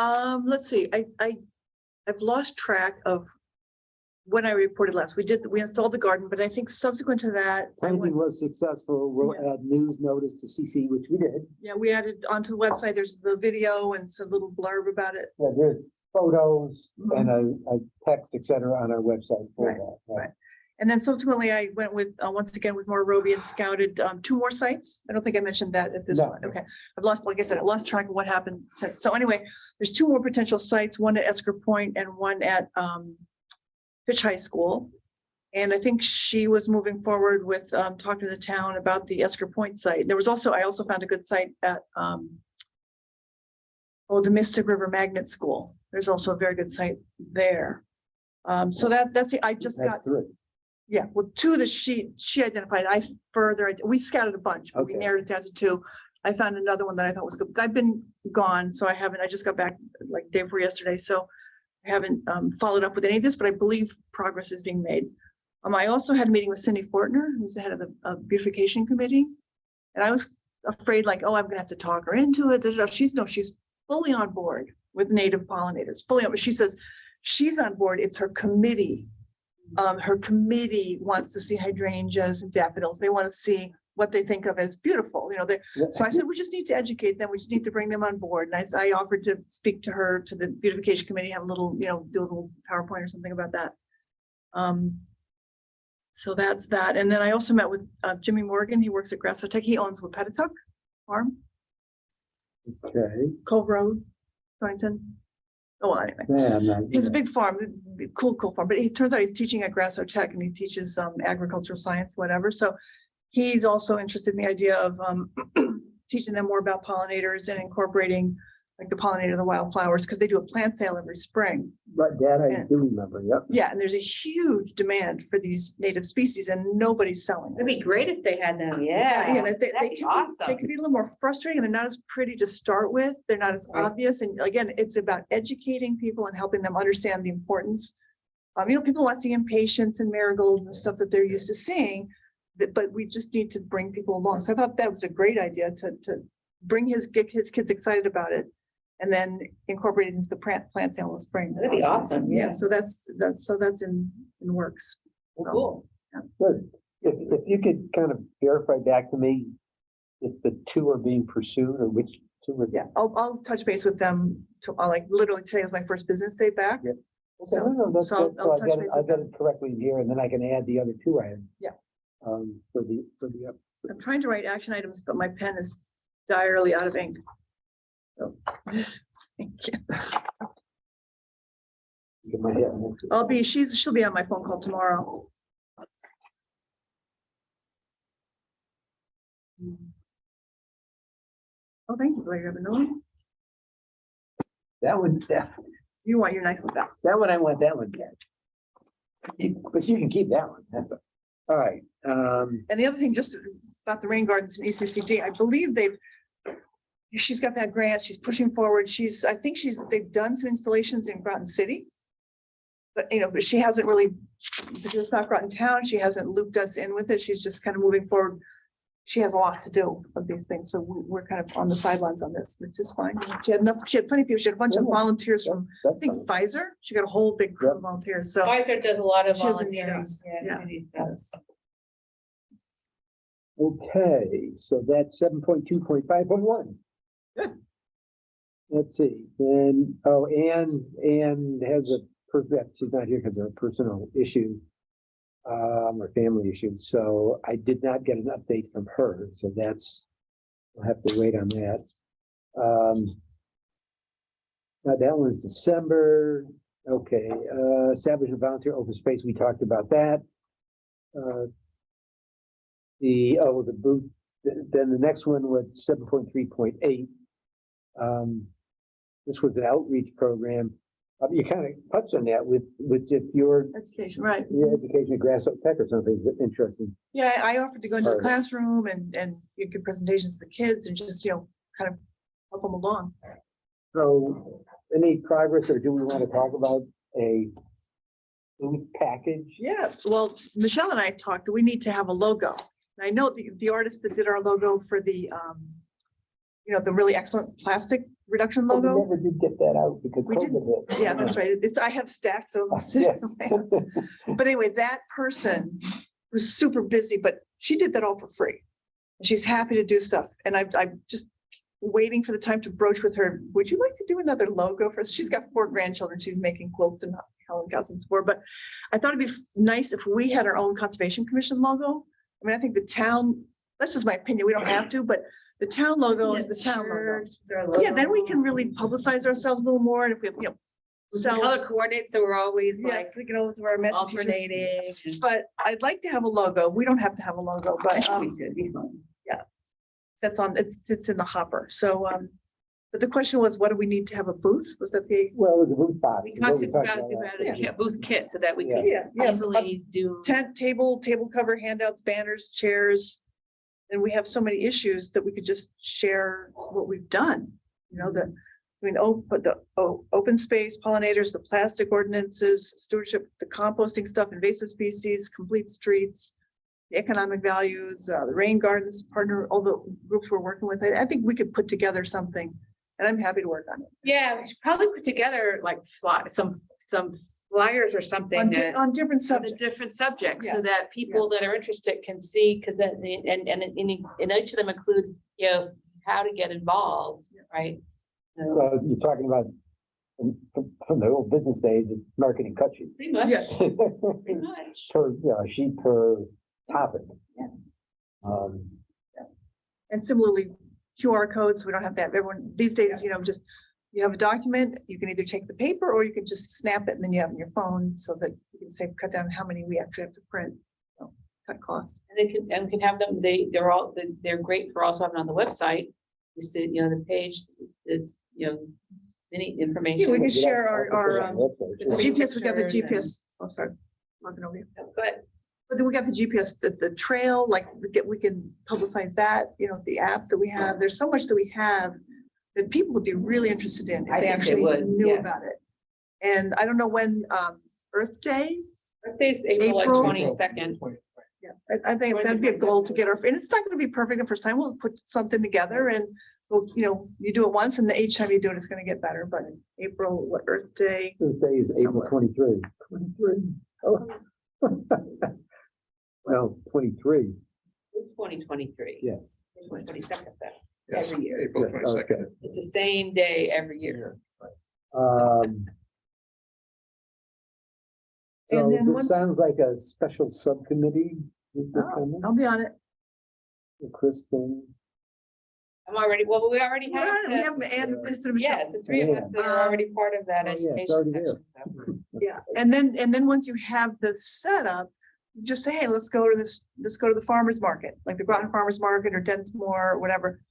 Let's see, I've lost track of when I reported last. We installed the garden, but I think subsequent to that, planting was successful. We'll add news notice to CC, which we did. yeah, we added onto the website, there's the video and some little blurb about it. Yeah, there's photos and a text, et cetera, on our website for Right, that. right. And then subsequently, I went with, once again, with more Roby and scouted 2 more sites. I don't think I mentioned that at this No. one. Okay. Like I said, I lost track of what happened since. So anyway, there's 2 more potential sites, one at Esker Point and one at Fitch High School. And I think she was moving forward with talking to the town about the Esker Point site. I also found a good site at the Mystic River Magnet School. There's also a very good site there. So that's the, I just got. That's 3. Yeah, well, 2 that she identified, we scouted a bunch, but we Okay. narrowed it down to 2. I found another one that I thought was good. I've been gone, so I just got back like day before yesterday, so I haven't followed up with any of this, but I believe progress is being made. I also had a meeting with Cindy Fortner, who's the head of the beautification committee. And I was afraid like, I'm gonna have to talk her into it. She's fully on board with native pollinators, fully on, but she says she's on board. It's her committee. Her committee wants to see hydrangeas and daffodils. They want to see what they think of as beautiful, So I said, we just need to educate them. We just need to bring them on board. And I offered to speak to her, to the beautification committee, have a little, do a little PowerPoint or something about that. So that's that. And then I also met with Jimmy Morgan. He works at Grasso Tech. He owns Wapetatuck Farm, Okay. Cove Road, Torrington. Oh, well, anyway. Yeah, I'm not. He's a big farm, cool farm, but it turns out he's teaching at Grasso Tech and he teaches agricultural science, whatever. So he's also interested in the idea of teaching them more about pollinators and incorporating like the pollinator of the wildflowers, because they do a plant sale every spring. But that I do remember, yep. Yeah, and there's a huge demand for these native species and nobody's selling them. It'd be great if they had them, Yeah, yeah. they That'd be can awesome. they can be a little more frustrating and they're not as pretty to start with. They're not as Right. obvious. And again, it's about educating people and helping them understand the importance. People want to see impatiens and marigolds and stuff that they're used to seeing, but we just need to bring people along. So I thought that was a great idea to get his kids excited about it and then incorporate it into the plant sale in the spring. That'd be awesome, yeah. So that's in works. So, Cool. Good. If you could kind of verify back to me if the 2 are being pursued or which 2 are. yeah, I'll touch base with them like literally today is my first business day back. Yep. So- No, that's so good. I'll So touch base I with got them. it correctly here and then I can add the other 2 items. Yeah. For the. I'm trying to write action items, but my pen is direly out of ink. So, thank you. Get my head. She'll be on my phone call tomorrow. Oh, thank you, Blair. Have another one? That one, You want your nice one back. that one, I want that one back. But you can keep that one, all right. And the other thing, just about the rain gardens and ECCD, I believe she's got that grant, she's pushing forward, they've done some installations in Groton City. But, but she hasn't really, because it's not Groton Town, she hasn't looped us in with it, she's just kind of moving forward. She has a lot to do of these things, so we're kind of on the sidelines on this, which is fine. She had plenty of people, she had a bunch of volunteers from, I think Pfizer, she got a whole big crew of volunteers, so. Pfizer does a lot of She doesn't need volunteering. us. Yeah, Yeah. she needs us. Okay, so that's 7.2.5.1. Good. Let's see, then, Anne has she's not here because of a personal issue. Or family issue, so I did not get an update from her, so we'll have to wait on that. Now that was December, okay, establishing volunteer open space, we talked about that. The booth, then the next one was 7.3.8. This was an outreach program. You kind of touched on that with just your Education, right. education at Grasshoppers Tech or something that's interesting. Yeah, I offered to go into the Right. classroom and you give presentations to the kids and just, kind of help them along. So any progress, or do we want to talk about a booth package? Yeah, well, Michelle and I talked, we need to have a logo. And I know the artist that did our logo for the, the really excellent plastic reduction But we logo. never did get that out because We didn't. COVID hit. Yeah, that's right. I have stacks of them. Yes. But anyway, that person was super busy, but she did that all for free. And she's happy to do stuff. And I'm just waiting for the time to broach with her. Would you like to do another logo for us? She's got 4 grandchildren. She's making quilts and Helen cousins for, but I thought it'd be nice if we had our own Conservation Commission logo. I mean, I think the town, that's just my opinion. We don't have to, but the town logo is the town logo. Yeah, then we can really publicize ourselves a little more. And if we have, So color coordinates, so we're always like yes, we can always wear our matching t-shirts. alternating. But I'd like to have a logo. We don't have to have a logo, but It'd be fun. that's on, it's in the hopper. So, but the question was, what do we need to have a booth? Was that the? Well, it was a booth box. We is what talked we about that. a booth kit so that we could Yeah. easily do. Tent, table cover, handouts, banners, chairs. And we have so many issues that we could just share what we've done. Open space, pollinators, the plastic ordinances, stewardship, the composting stuff, invasive species, complete streets, the economic values, the rain gardens, partner, all the groups we're working with. I think we could put together something, and I'm happy to work on it. Yeah, we should probably put together like some flyers or something On that different on the subjects. different subjects, so Yeah. that people that are interested can see, because then, and each of them include, how to get involved, right? So you're talking about from the old business days, it's marketing cut sheets. Pretty much. Yes. Pretty much. Per, a sheet per topic. Yeah. And similarly, QR codes, we don't have to have everyone, these days, just, you have a document, you can either take the paper or you can just snap it and then you have it on your phone so that you can say, cut down how many we actually have to print. Cut costs. And we can have them, they're great for also having on the website, just to, the page, it's, any information. Yeah, we can share our Sure. GPS, we got the Pictures and- GPS, oh, sorry. Talking over you. Go ahead. But then we got the GPS, the trail, like we can publicize that, the app that we have. There's so much that we have that people would be really interested in I if they think they actually would, knew yes. about it. And I don't know when, Earth Day. Birthday's April April. 22nd. Yeah, I think that'd be a goal to get our, and it's not gonna be perfect the first time. We'll put something together and we'll, you do it once and each time you do it, it's gonna get better. But April, Earth Day? Tuesday is April Somewhere. 23. 23. Oh. Well, 23, 2023. yes. 22nd, Yes, every year. April Yes, 22nd. okay. It's the same day every year. Um, And So then this once- sounds like a special subcommittee I'll be on it. Kristen. I'm already, well, we already We have. have the- Ann, Kristen, and Yeah, Michelle. the three of us that are already part of that Oh, yeah, education. it's already there. section, so. Yeah, and then once you have the setup, just say, hey, let's go to the farmer's market, like the Groton Farmer's Market or Densmore or whatever.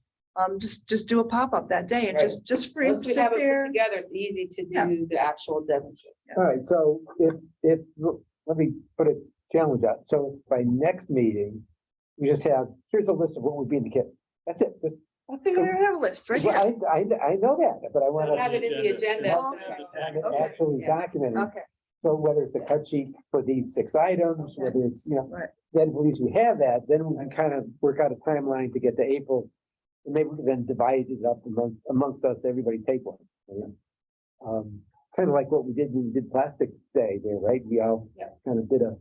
Just do a pop-up that day and Right. just free, Once we sit have it put there. together, it's easy to Yeah. do the actual demonstration. All right, so if, let me put a challenge out. So by next meeting, we just have, here's a list of what would be in the kit. That's it. Just, I think I have a list right well, here. I know that, but I want So have to it in the agenda. Oh, okay. actually Yeah. document it. Okay, So whether it's a cut sheet for these 6 items, Okay. whether it's, Right. then at least we have that, then we can kind of work out a timeline to get to April. And maybe we can then divide it up amongst us, everybody take one. you know? Kind of like what we did when we did Plastics Day there, right? We all Yeah. kind of did a,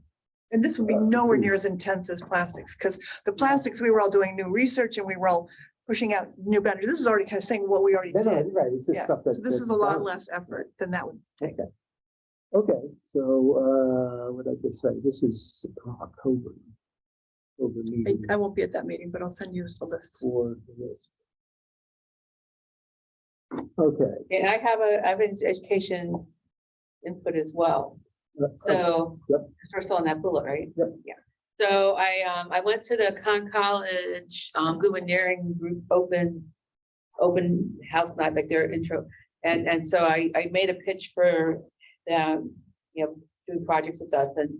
and this would be Uh, nowhere near please. as intense as plastics, because the plastics, we were all doing new research and we were all pushing out new boundaries. This is already kind of saying what we already no, did. right, it's just Yeah, stuff that. so this that's is a lot done. less effort than that would take. Okay, so, what did I just say? This is October. October meeting I won't be at that meeting, but I'll send you a list. for this. Okay. And I have an education input as well. So, Yep. because we're still on that bullet, right? Yep. Yeah. So I went to the College Gouverneering Group open house night, like their intro. And so I made a pitch for them, doing projects with us. And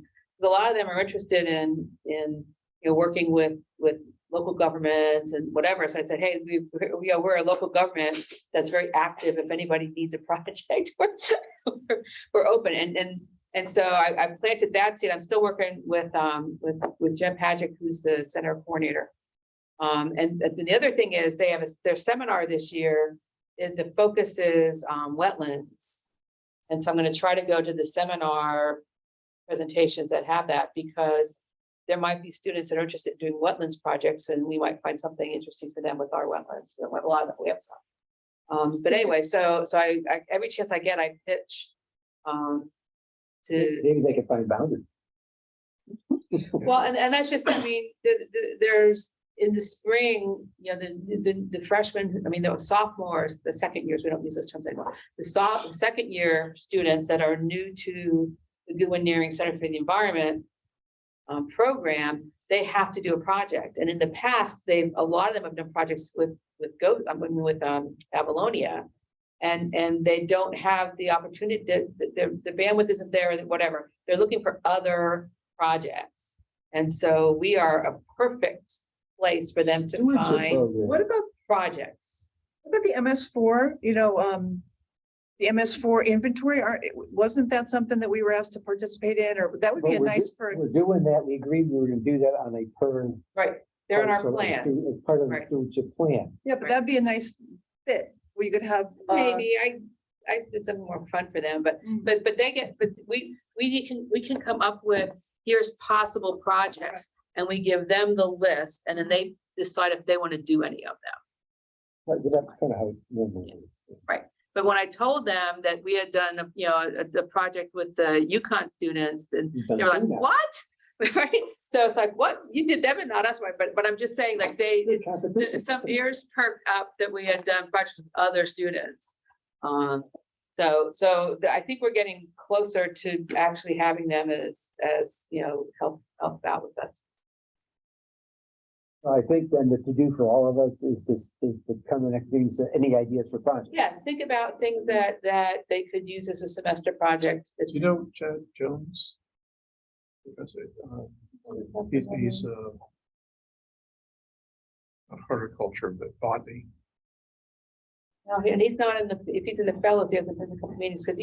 a lot of them are interested in working with local governments and whatever. So I said, hey, we're a local government that's very active. If anybody needs a project, we're open. And so I planted that seed. I'm still working with Jen Pagic, who's the center coordinator. And the other thing is they have their seminar this year. The focus is wetlands. And so I'm going to try to go to the seminar presentations that have that, because there might be students that are interested in doing wetlands projects, and we might find something interesting for them with our wetlands. A lot of them, we have some. But anyway, so I every chance I get, I pitch to, Maybe they can find boundaries. well, and that's just, I mean, there's in the spring, the freshmen, I mean, the sophomores, the second years, we don't use those terms anymore. The second year students that are new to the Gouverneering Center for the Environment program, they have to do a project. And in the past, a lot of them have done projects with Avalonia, and they don't have the opportunity. The bandwidth isn't there, whatever. They're looking for other projects, and so we are a perfect place for them to Stewardship find program. What about projects. the MS4, the MS4 inventory, wasn't that something that we were asked to participate in, or that would be Well, a nice for, We're doing that. We agreed we were gonna do that on a per. Right, they're in our parcel as plans. As part of the Right. stewardship plan. yeah, but that'd be a nice fit, where you could have. Maybe I did something more fun for them, but we can come up with, here's possible projects, and we give them the list, and then they decide if they want to do any of them. But that's kind of how. it normally is. But when I told them that we had done, a project with the UConn students, and You've they done were like, that. what? Right? So it's like, what? You did them and not us, right? But I'm just saying, like, Good competition. some ears perked up that we had done projects with other students. So I think we're getting closer to actually having them as help out with us. I think then the to-do for all of us is to come to the next meeting, so any ideas for projects? Yeah, think about things that they could use as a semester project. You know, Chad Jones? Professor, he's not horticulture, but botany. No, and he's not if he's in the fellows, he hasn't been in a couple meetings, because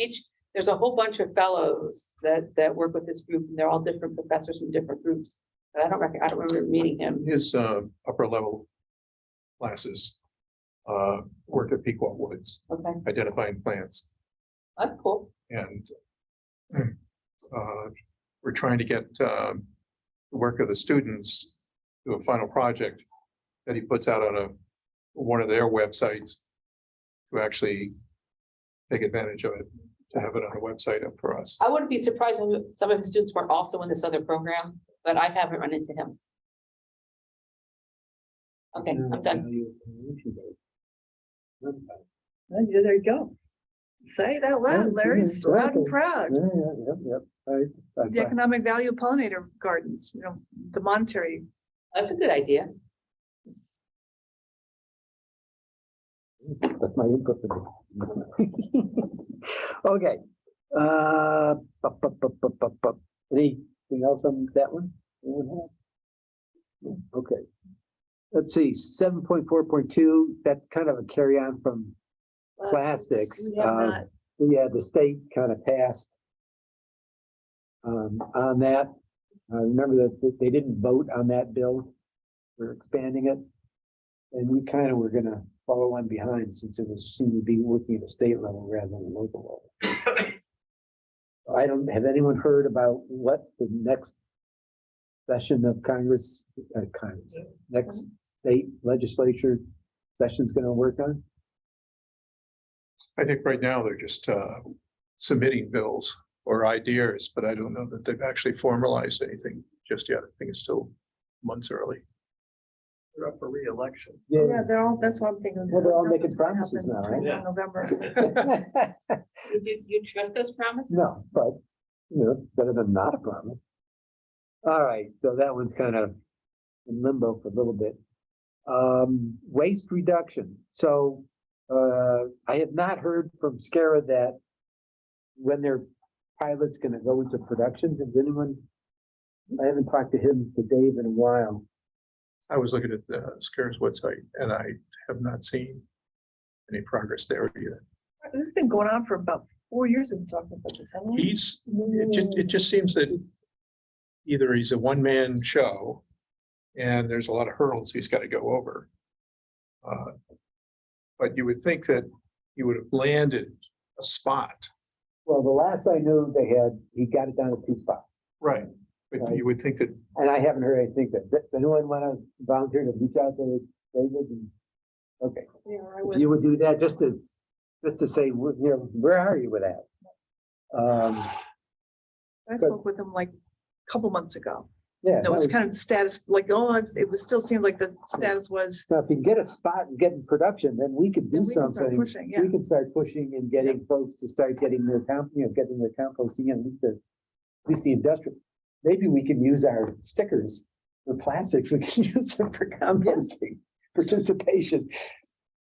there's a whole bunch of fellows that work with this group, and they're all different professors from different groups. But I don't remember meeting him. His upper level classes work at Pequot Woods, Okay, identifying plants. that's cool. And we're trying to get the work of the students to a final project that he puts out on one of their websites to actually take advantage of it, to have it on a website up for us. I wouldn't be surprised if some of the students were also in this other program. but I haven't run into him. Okay, I'm done. There you go. Say it out loud, Larry, it's loud and proud. The economic value of pollinator gardens, you know, the monetary. That's a good idea. That's my input for this. Okay. Anything else on that one? Anyone has? Okay. Let's see, 7.4.2, that's kind of a carry on from plastics. We have not. Yeah, the state kind of passed on that. Remember that they didn't vote on that bill for expanding it. And we kind of were gonna follow on behind since it was seemed to be working at a state level rather than a local level. I don't, have anyone heard about what the next session of Congress, next state legislature session's gonna work on? I think right now they're just submitting bills or ideas, but I don't know that they've actually formalized anything just yet. I think it's still months early. They're up for reelection. Yeah, they're all, that's what I'm thinking. Well, they're all making What's gonna promises happen now, right? in Yeah. November. You trust those promises? No, but, you know, better than not a promise. All right, so that one's kind of in limbo for a little bit. Waste reduction. So, I have not heard from SCARA that when their pilot's gonna go into production. Does anyone? I haven't talked to him, to Dave, in a while. I was looking at the SCARES website and I have not seen any progress there yet. This has been going on for about 4 years. We've been talking about this, haven't we? It just seems that either he's a one-man show and there's a lot of hurdles he's got to go over. But you would think that he would have landed a spot. Well, the last I knew, he got it down to 2 spots. Right. But you would think that, And I haven't heard anything that, does anyone want to volunteer to reach out to David? Okay, Yeah, I would. you would do that just to say, you know, where are you with that? I spoke with him like a couple months ago. Yeah. That was kind of the status, like, oh, it was still seemed like the status was. So if you get a spot and get in production, then we could do Then we can start something. pushing, yeah. We can start pushing and getting folks to start getting their getting their composting in, at least the industrial. Maybe we can use our stickers for plastics. We can use them for composting participation.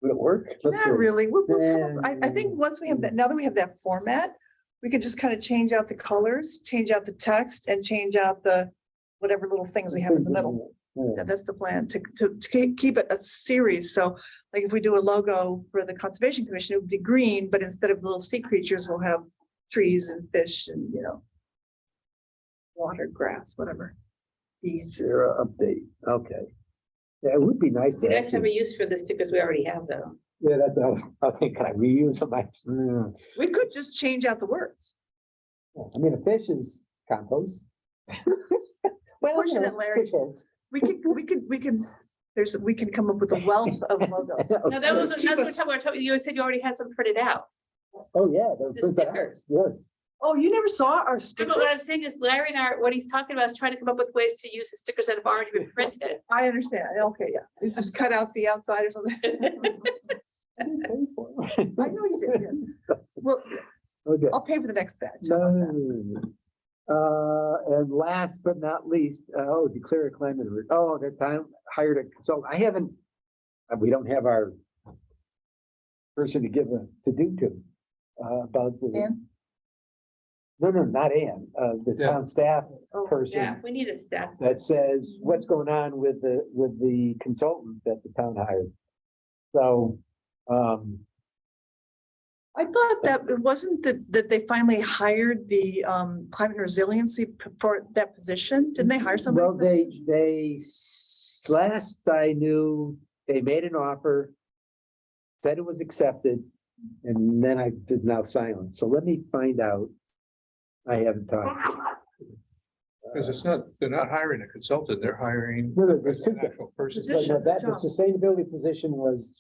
Would it work? Let's see. Not really. We'll come up- I Yeah. think once we have that, now that we have that format, we could just kind of change out the colors, change out the text, and change out the whatever little things we have in the middle. Yeah. Yeah, that's the plan, to keep it a series. So like if we do a logo for the Conservation Commission, it would be green, but instead of little sea creatures, we'll have trees and fish and, you know, water, grass, whatever. Bees. Zero update. Okay. Yeah, it would be nice We to guys have a actually, use for the stickers we already have, though. yeah, that's, I was thinking, can I reuse them? We could just change out the words. I mean, a fish is compost. Well, Pushing you know, it, Larry. fish heads. We can come up with a wealth of logos. No, that was, Just keep that's us- what you had said you already had some printed out. Oh, yeah. they're The printed out. stickers. Yes. Oh, you never saw our No, but what I'm stickers? saying is Larry and what he's talking about is trying to come up with ways to use the stickers that have already been printed. I understand. Okay, yeah. You just cut out the outside or something. I know you did. Yeah. Well, Okay. I'll pay for the next batch. How about that? And last but not least, declare a climate alert. Oh, they're hired a consultant. I haven't, we don't have our person to give to do to, about the. Ann? No, not Ann, the Yeah. town staff Oh, person Yeah, we need a staff. that says what's going on with the consultant that the town hired. So, I thought that it wasn't that they finally hired the climate resiliency for that position. Didn't they hire somebody? well, for that position? they, last I knew, they made an offer, said it was accepted, and then I did now silence. So let me find out. I haven't talked. because they're not hiring a consultant, they're hiring No, there's two an actual person. So, no, that, the sustainability position was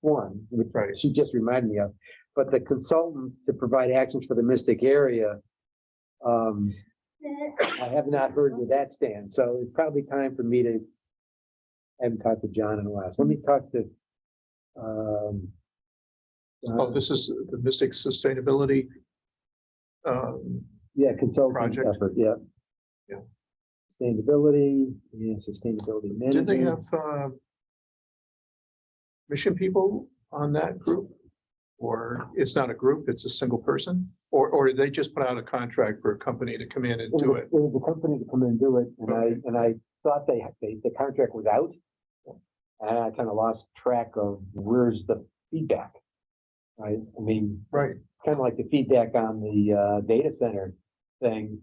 one, which Right. she just reminded me of. But the consultant to provide actions for the Mystic area, I have not heard where that stands, so it's probably time for me to. I haven't talked to John in a while, so let me talk to. Oh, this is the Mystic Sustainability. Yeah, consulting Project. effort, yeah. Yeah. Sustainability, yeah, sustainability Did they management. have mission people on that group? Or it's not a group, it's a single person? Or did they just put out a contract for a company to come in and do it? It was a company to come in and do it, and Okay. I thought the contract was out. And I kind of lost track of where's the feedback. Right, I mean, Right, kind of like the feedback on the data center thing.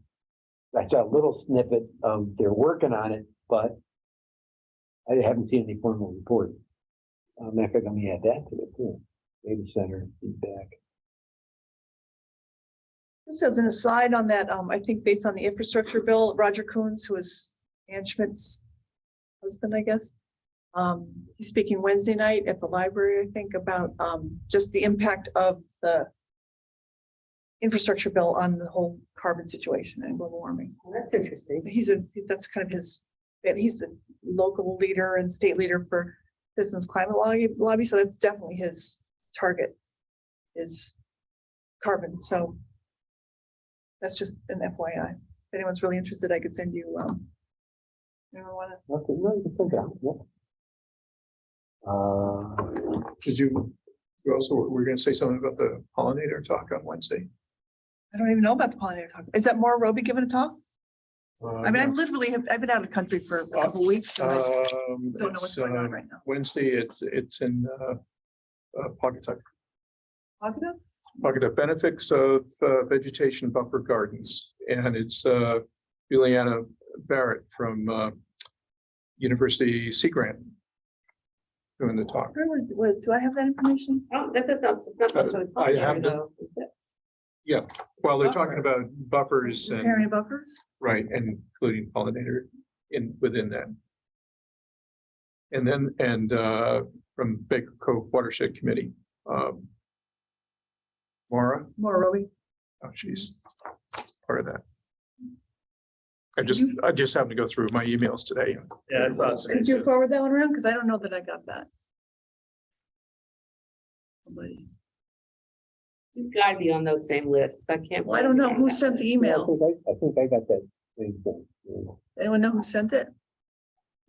I saw a little snippet of they're working on it, but I haven't seen any formal report. In fact, let me add that to it too. Data center feedback. Just as an aside on that, I think based on the infrastructure bill, Roger Coons, who is Ann Schmidt's husband, I guess. He's speaking Wednesday night at the library, I think, about just the impact of the infrastructure bill on the whole carbon situation and global warming. Well, that's interesting. That's kind of he's the local leader and state leader for Citizens Climate Lobby, so that's definitely his target is carbon. So that's just an FYI. If anyone's really interested, I could send you. Anyone want to? Okay, no, you can send it out, yeah. did you also, we're gonna say something about the pollinator talk on Wednesday? I don't even know about the pollinator talk. Is that Maura Roby giving a talk? I mean, I Yeah. literally I've been out of the country for a couple of weeks, so I don't know what's It's, going on right now. Wednesday, it's in Pawcatuck. Pagana? Benefits of Vegetation Buffer Gardens, and it's Juliana Barrett from University Sea Grant doing the talk. Do I have that information? Oh, that does not, it's not necessarily I have popular, the- though. is it? Yeah, well, they're talking Buffer. about buffers Riparian and, buffers? right, and including pollinator within that. And then, from Baker Cove Watershed Committee, Maura, Maura Roby. oh, she's part of that. I just happened to go through my emails today. Yeah, I thought. Could you forward that one around? Because I don't know that I got that. Somebody. You've got to be on those same lists. I can't. Well, I don't know who sent the Yeah, email. I think I got that same thing. Yeah. Anyone know who sent it?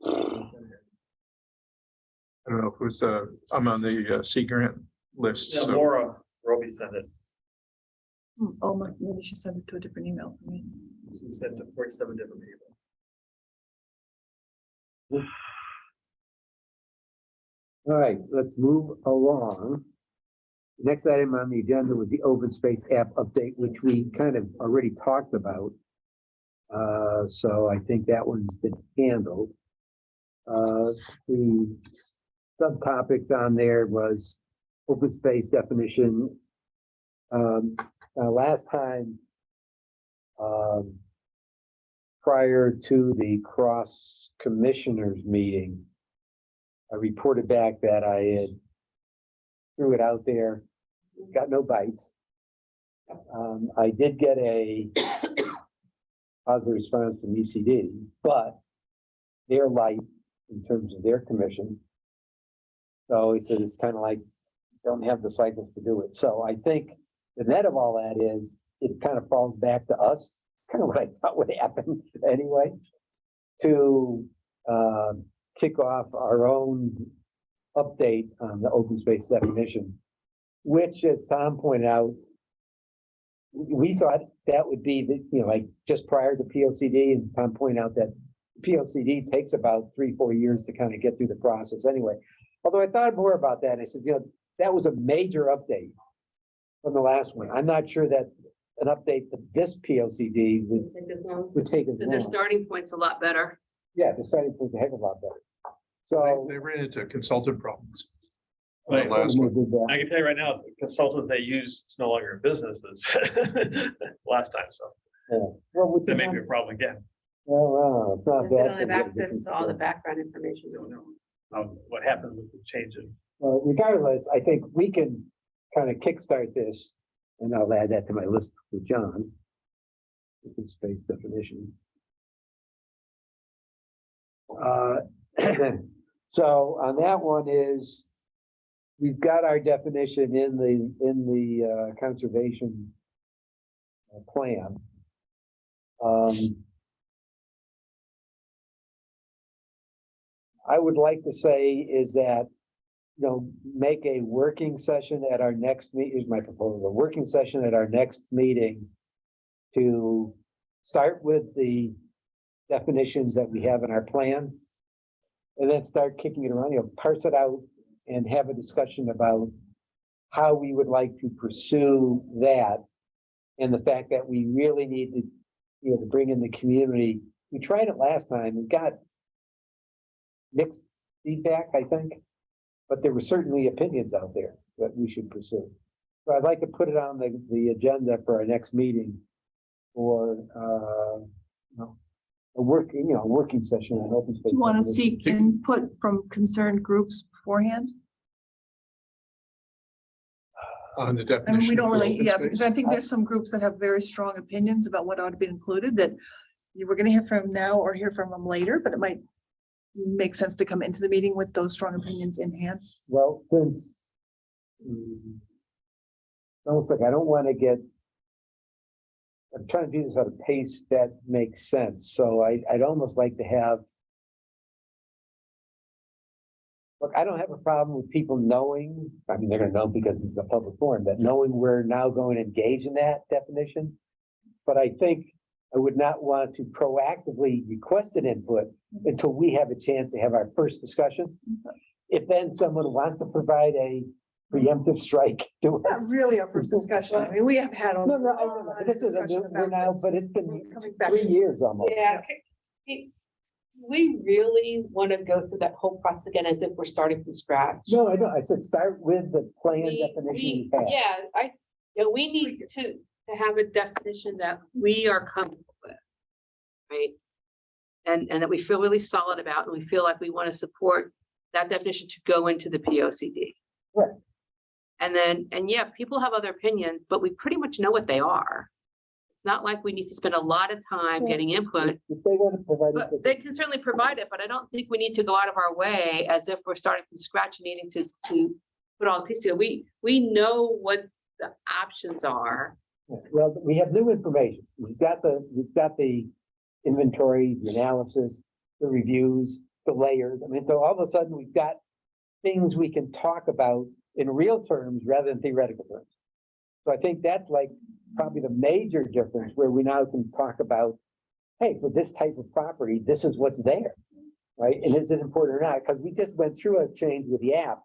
I don't know if it was, I'm on the Sea Grant list, Yeah, so. Laura Roby sent it. Oh, maybe she sent it to a different email for me. She sent it to 47 different people. All right, let's move along. Next item on the agenda was the open space app update, which we kind of already talked about. So I think that one's been handled. The subtopics on there was open space definition. Last time, prior to the cross commissioners meeting, I reported back that I had threw it out there, got no bites. I did get a positive response from ECD, but they're light in terms of their commission. So he says it's kind of like, don't have the cycles to do it. So I think the net of all that is, it kind of falls back to us, kind of what I thought would happen anyway, to kick off our own update on the open space definition, which, as Tom pointed out, we thought that would be the, like just prior to POCD, and Tom pointed out that POCD takes about 3-4 years to kind of get through the process anyway. Although I thought more about that, and I said, that was a major update from the last one. I'm not sure that an update to this POCD would take as Because their long. starting point's a lot better. Yeah, the starting point's a heck of a lot better. So. They ran into consultant problems. Right. Last one. I can tell you right now, the consultant they use is no longer in business as last time, so Yeah. Well, which that is may not, be a problem again. well, it's not They bad. don't have access to all the background information. Don't know what happened with the change in. Regardless, I think we can kind of kickstart this, and I'll add that to my list with John. open space definition. So on that one is, we've got our definition in the conservation plan. I would like to say is that, make a working session at our next here's my proposal, a working session at our next meeting to start with the definitions that we have in our plan, and then start kicking it around, parse it out and have a discussion about how we would like to pursue that. And the fact that we really need to, to bring in the community. We tried it last time and got mixed feedback, I think, but there were certainly opinions out there that we should pursue. So I'd like to put it on the agenda for our next meeting for, a working session on open space. You want to definition. seek input from concerned groups beforehand? On the I definition. mean, we don't for really, open yeah, space. because I think there's some groups that have very strong opinions about what ought to be included that you were gonna hear from now or hear from them later, but it might make sense to come into the meeting with those strong opinions in hand. Well, since almost like I don't want to get. I'm trying to do this at a pace that makes sense, so I'd almost like to have. Look, I don't have a problem with people knowing, I mean, they're gonna know because it's a public forum, that knowing we're now going to engage in that definition. But I think I would not want to proactively request an input until we have a chance to have our first discussion. If then someone wants to provide a preemptive strike to Not us. really our first discussion. I mean, we have had a No, no, I lot know, of this is, discussion we're about now, this. but it's been Coming back 3 to- years almost. Yeah. We really want to go through that whole process again as if we're starting from scratch. No, I know, I said start with the plan We- definition we- we have. Yeah, we need to have a definition that we are comfortable with. Right? And that we feel really solid about, and we feel like we want to support that definition to go into the POCD. Right. And yeah, people have other opinions, but we pretty much know what they are. It's not like we need to spend a lot of time Yeah. getting input, If they want to provide but it, they can certainly provide it, but I don't think we need to go out of our way as if we're starting from scratch and needing to put all the pieces together. We know what the options are. well, we have new information. We've got the inventory, the analysis, the reviews, the layers. I mean, so all of a sudden we've got things we can talk about in real terms rather than theoretical terms. So I think that's like probably the major difference where we now can talk about, hey, for this type of property, this is what's there, right? And is it important or not? Because we just went through a change with the app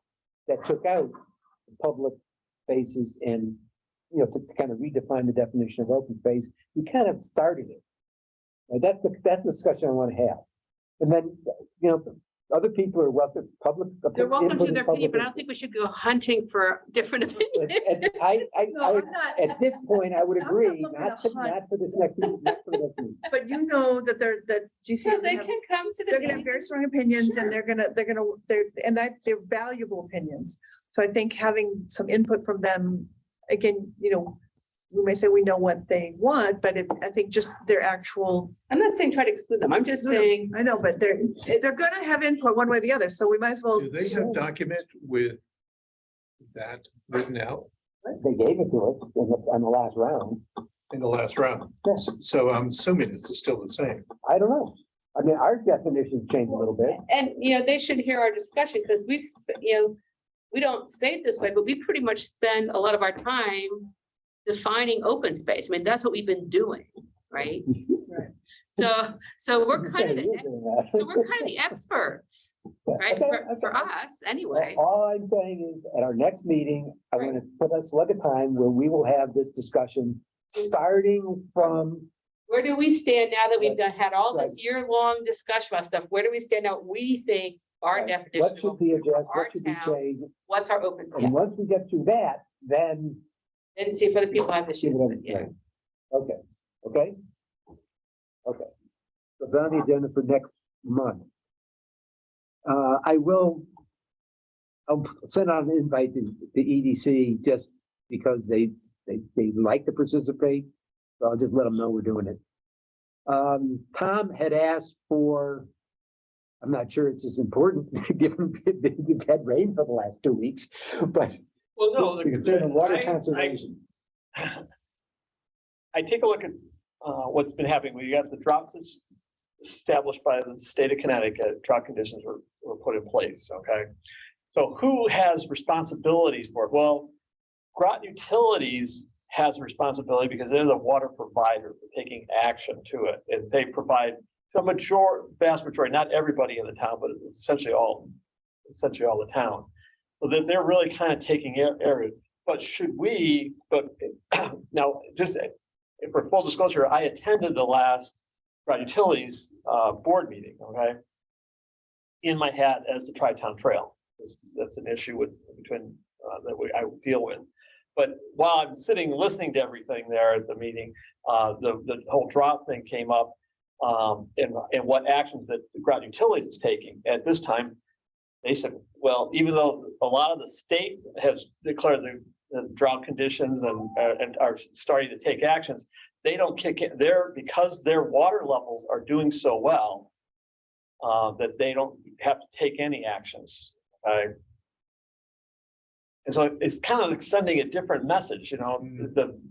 that took out public spaces and, to kind of redefine the definition of open space. We kind of started it. And that's the discussion I want to have. And then, other people are welcome, public. They're welcome input to is their public opinion, but I don't think we should go hunting for different opinions. And No, I'm not. at this point, I would I'm not agree, looking not to for, hunt. not for this next, not for the next meeting. But you know that that GCA, So they can come to the. they're gonna have meeting. very strong opinions and they're they're valuable opinions. So I think having some input from them, again, we may say we know what they want, but I think just their actual, I'm not saying try to exclude them. I'm just No, no. saying, I know, but they're gonna have input one way or the other, so we might as well. Do they have document with that written out They gave it to us on the last round. in the last round? Yes. So I'm assuming it's still the same. I don't know. I mean, our definitions changed a little bit. and, they should hear our discussion because we don't say it this way, but we pretty much spend a lot of our time defining open space. I mean, that's what we've been doing, right? So we're kind of, so we're kind of the experts, right? For us, anyway. All I'm saying is, at our next meeting, I want to put us like a time where we will have this discussion, starting from, Where do we stand now that we've had all this Right. year-long discussion about stuff? Where do we stand now? We think our Right. definition. what of should open be space for addressed, our what should be town, changed. What's our open, And yes. once we get through that, then. And see if other people have issues with it, yeah. Right. Okay, okay. Okay. So it's on the agenda for next month. I'll send out an invite to the EDC just because they like to participate. So I'll just let them know we're doing it. Tom had asked for, I'm not sure it's as important, given we've had rain for the last 2 weeks, but Well, no, concerning water conservation. I take a look at what's been happening. We got the droughts established by the state of Connecticut. Drought conditions were put in place. Okay, so who has responsibilities for it? Well, Groton Utilities has a responsibility because they're the water provider for taking action to it, and they provide to a vast majority, not everybody in the town, but essentially all the town. So that they're really kind of taking area. But should we? But now, just for full disclosure, I attended the last Groton Utilities board meeting. Okay, in my hat as the Tri-Town Trail. That's an issue between that I deal with. But while I'm sitting listening to everything there at the meeting, the whole drought thing came up, and what actions that the Groton Utilities is taking at this time. They said, well, even though a lot of the state has declared the drought conditions and are starting to take actions, they don't kick in there because their water levels are doing so well that they don't have to take any actions. And so it's kind of sending a different message, you know.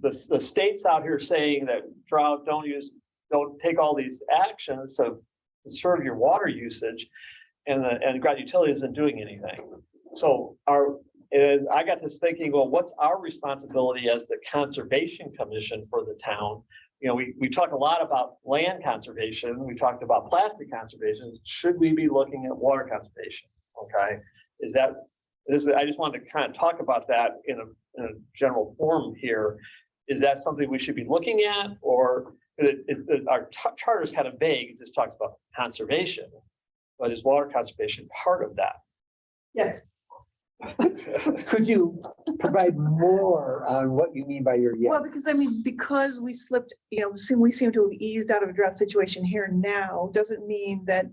The state's out here saying that drought, don't take all these actions to conserve your water usage, and the Groton Utilities isn't doing anything. So and I got this thinking, well, what's our responsibility as the Conservation Commission for the town? You know, we talk a lot about land conservation. We talked about plastic conservation. Should we be looking at water conservation? Okay, I just wanted to kind of talk about that in a general form here. Is that something we should be looking at, or our charter is kind of vague? It just talks about conservation, but is water conservation part of that? Yes. Could you provide more on what you mean by your yes? Well, because I mean, because we slipped, you know, we seem to have eased out of a drought situation here now, doesn't mean that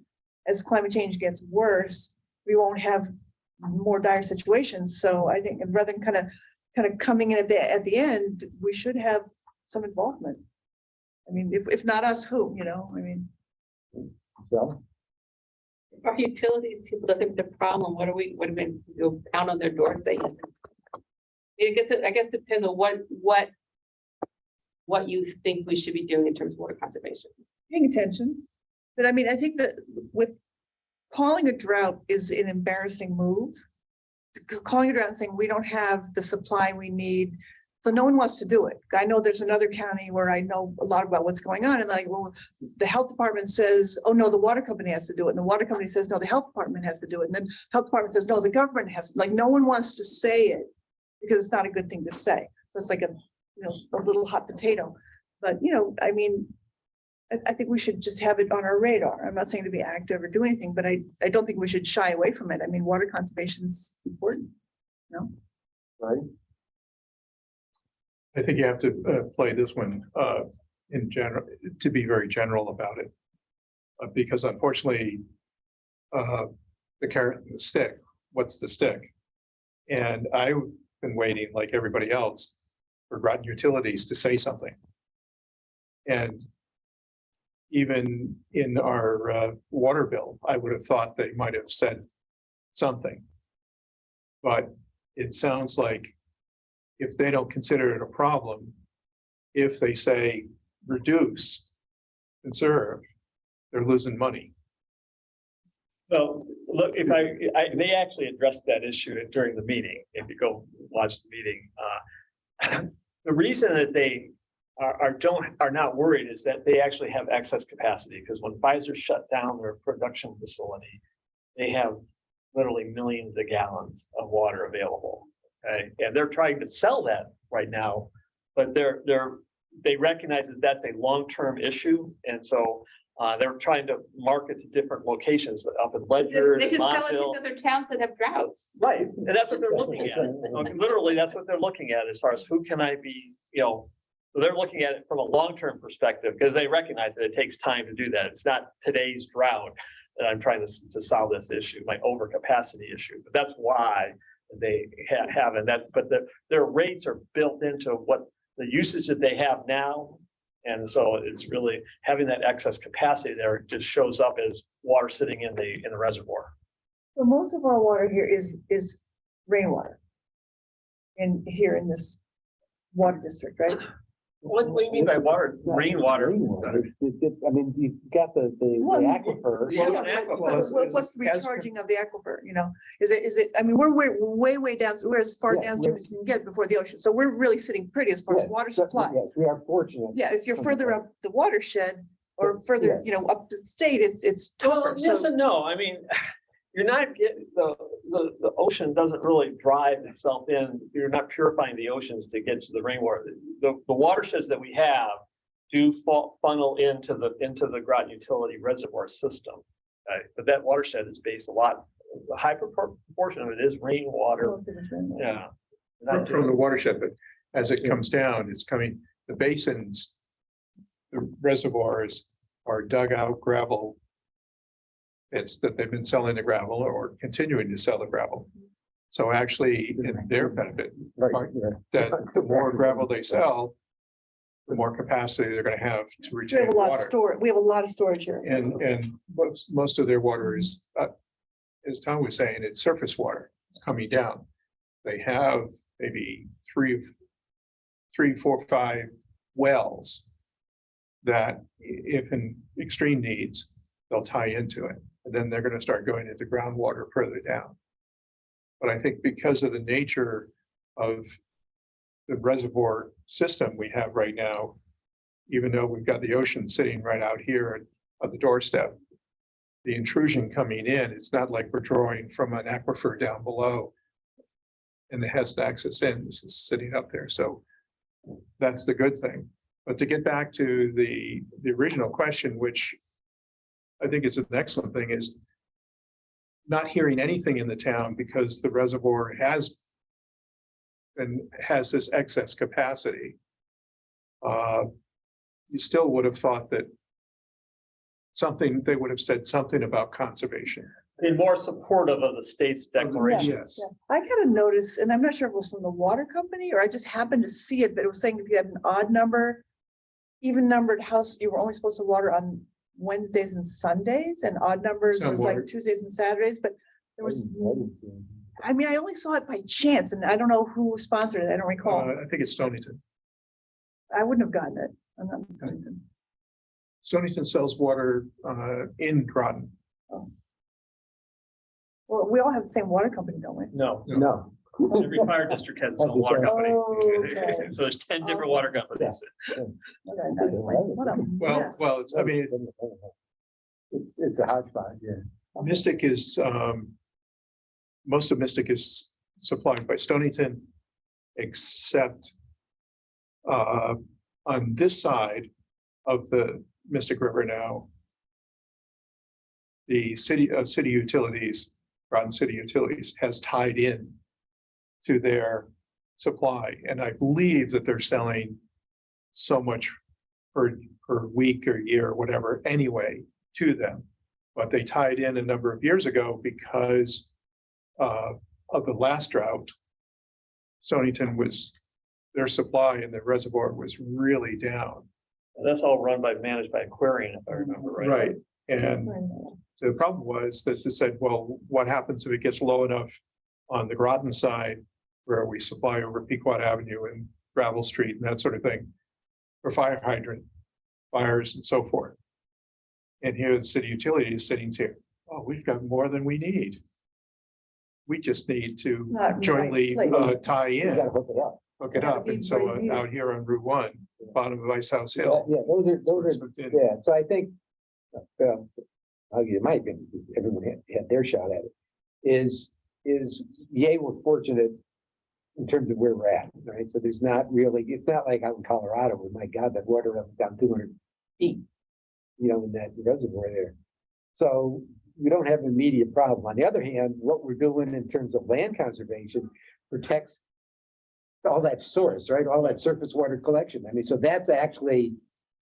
as climate change gets worse, we won't have more dire situations. So I think rather than kind of coming in at the end, we should have some involvement. I mean, if not us, who, you know, I mean. So, Our utilities people doesn't have the problem. What do we go pound on their door saying? I guess it depends on what you think we should be doing in terms of water conservation. Paying attention. But I mean, I think that with calling a drought is an embarrassing move. Calling a drought and saying we don't have the supply we need. So no one wants to do it. I know there's another county where I know a lot about what's going on, and like, well, the health department says, oh no, the water company has to do it. And the water company says, no, the health department has to do it. And then health department says, no, the government has to. Like, no one wants to say it because it's not a good thing to say. So it's like a little hot potato. But I mean, I think we should just have it on our radar. I'm not saying to be active or do anything, but I don't think we should shy away from it. I mean, water conservation is important, right? I think you have to play this one in general, to be very general about it. Because unfortunately, the carrot and the stick, what's the stick? And I've been waiting, like everybody else, for Groton Utilities to say something. And even in our water bill, I would have thought they might have said something. But it sounds like if they don't consider it a problem, if they say reduce, conserve, they're losing money. Well, look, they actually addressed that issue during the meeting. If you go watch the meeting, the reason that they are not worried is that they actually have excess capacity, because when Pfizer shut down their production facility, they have literally millions of gallons of water available. Okay? And they're trying to sell that right now, but they recognize that that's a long-term issue, and so they're trying to market to different locations up in Ledger. They can sell it Montville. to other towns that have droughts. Right, and that's what they're looking at. Okay, literally, that's what they're looking at as far as who can I be, so they're looking at it from a long-term perspective, because they recognize that it takes time to do that. It's not today's drought that I'm trying to solve this issue, my overcapacity issue, but that's why they haven't that, but their rates are built into what the usage that they have now And so it's really having that excess capacity there just shows up as water sitting in the reservoir. So most of our water here is rainwater. Here in this water district, right? What do you mean by water, rainwater? I mean, you've got the Well, aquifer. Yeah, Yeah, an but aquifer what's the as- recharging of the aquifer, you know? Is it, I mean, we're way down, we're as far Yeah, downstream as you can get before the ocean. So we're really sitting pretty as far as Yes, water so- supply. Yes, we are fortunate. Yeah, if you're from further the- up the watershed or further, you know, up the state, it's Well, tougher. yes So and no. I mean, you're not getting, the ocean doesn't really drive itself in. You're not purifying the oceans to get to the rainwater. The watersheds that we have do funnel into the Groton utility reservoir system. But that watershed is based a lot, a high proportion of it is rainwater. Yeah. From the watershed, but as it comes down, it's coming, the basins, the reservoirs are dug out gravel. It's that they've been selling the gravel or continuing to sell the gravel. So actually, in their benefit, Right, yeah. that the more gravel they sell, the more capacity they're gonna have to we retain have a lot of water. storage, we have a lot of storage here. And most of their water is, as Tom was saying, it's surface water, it's coming down. They have maybe three, 4, 5 wells that if in extreme needs, they'll tie into it. And then they're gonna start going into groundwater further down. But I think because of the nature of the reservoir system we have right now, even though we've got the ocean sitting right out here at the doorstep, the intrusion coming in, it's not like we're drawing from an aquifer down below and it has to access in, this is sitting up there. So that's the good thing. But to get back to the original question, which I think is an excellent thing, is not hearing anything in the town because the reservoir has this excess capacity. You still would have thought that they would have said something about conservation. Be more supportive of the state's declaration. Yes. Yeah, I kind of noticed, and I'm not sure if it was from the water company or I just happened to see it, but it was saying if you had an odd number, even numbered house, you were only supposed to water on Wednesdays and Sundays, and odd numbers Some was water. like Tuesdays and Saturdays, but there was, I didn't see it. I mean, I only saw it by chance, and I don't know who sponsored it, I don't recall. I think it's Stonington. I wouldn't have gotten it. I'm not mistaken. Stonington sells water in Groton. Well, we all have the same water company, don't we? No, No. every fire district has its own water company. Okay. So there's 10 different water companies. Okay, that's like, what a mess. Well, I mean, It's a hodgepodge, yeah. Mystic is, most of Mystic is supplied by Stonington, except on this side of the Mystic River now, the city utilities, Groton City Utilities, has tied in to their supply, and I believe that they're selling so much per week or year or whatever anyway to them. But they tied in a number of years ago because of the last drought. Stonington their supply in the reservoir was really down. That's all managed by Aquarian, if I remember right. Right, and the problem was that they said, well, what happens if it gets low enough on the Groton side where we supply over Pequot Avenue and Gravel Street and that sort of thing for fire hydrant fires and so forth. And here the city utility is sitting here, oh, we've got more than we need. We just need to Not in the right jointly place. tie You in, gotta hook it up. hook it up. And so out here on Route 1, bottom of Ice House Hill. Yeah, those are, Yeah. yeah, so I think, I'll give you my opinion, everyone had their shot at it, is yay, we're fortunate in terms of where we're at, right? So there's not really, it's not like out in Colorado, where my God, that water level's down 200 feet, you know, in that reservoir there. So we don't have an immediate problem. On the other hand, what we're doing in terms of land conservation protects all that source, right? All that surface water collection. I mean, so that's actually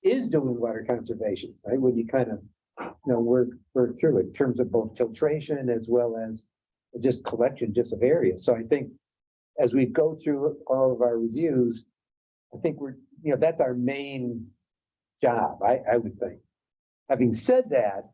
is doing water conservation, right? When you kind of, you know, work through it in terms of both filtration as well as just collection, just of areas. So I think as we go through all of our reviews, I think we're, you know, that's our main job, I would think. Having said that,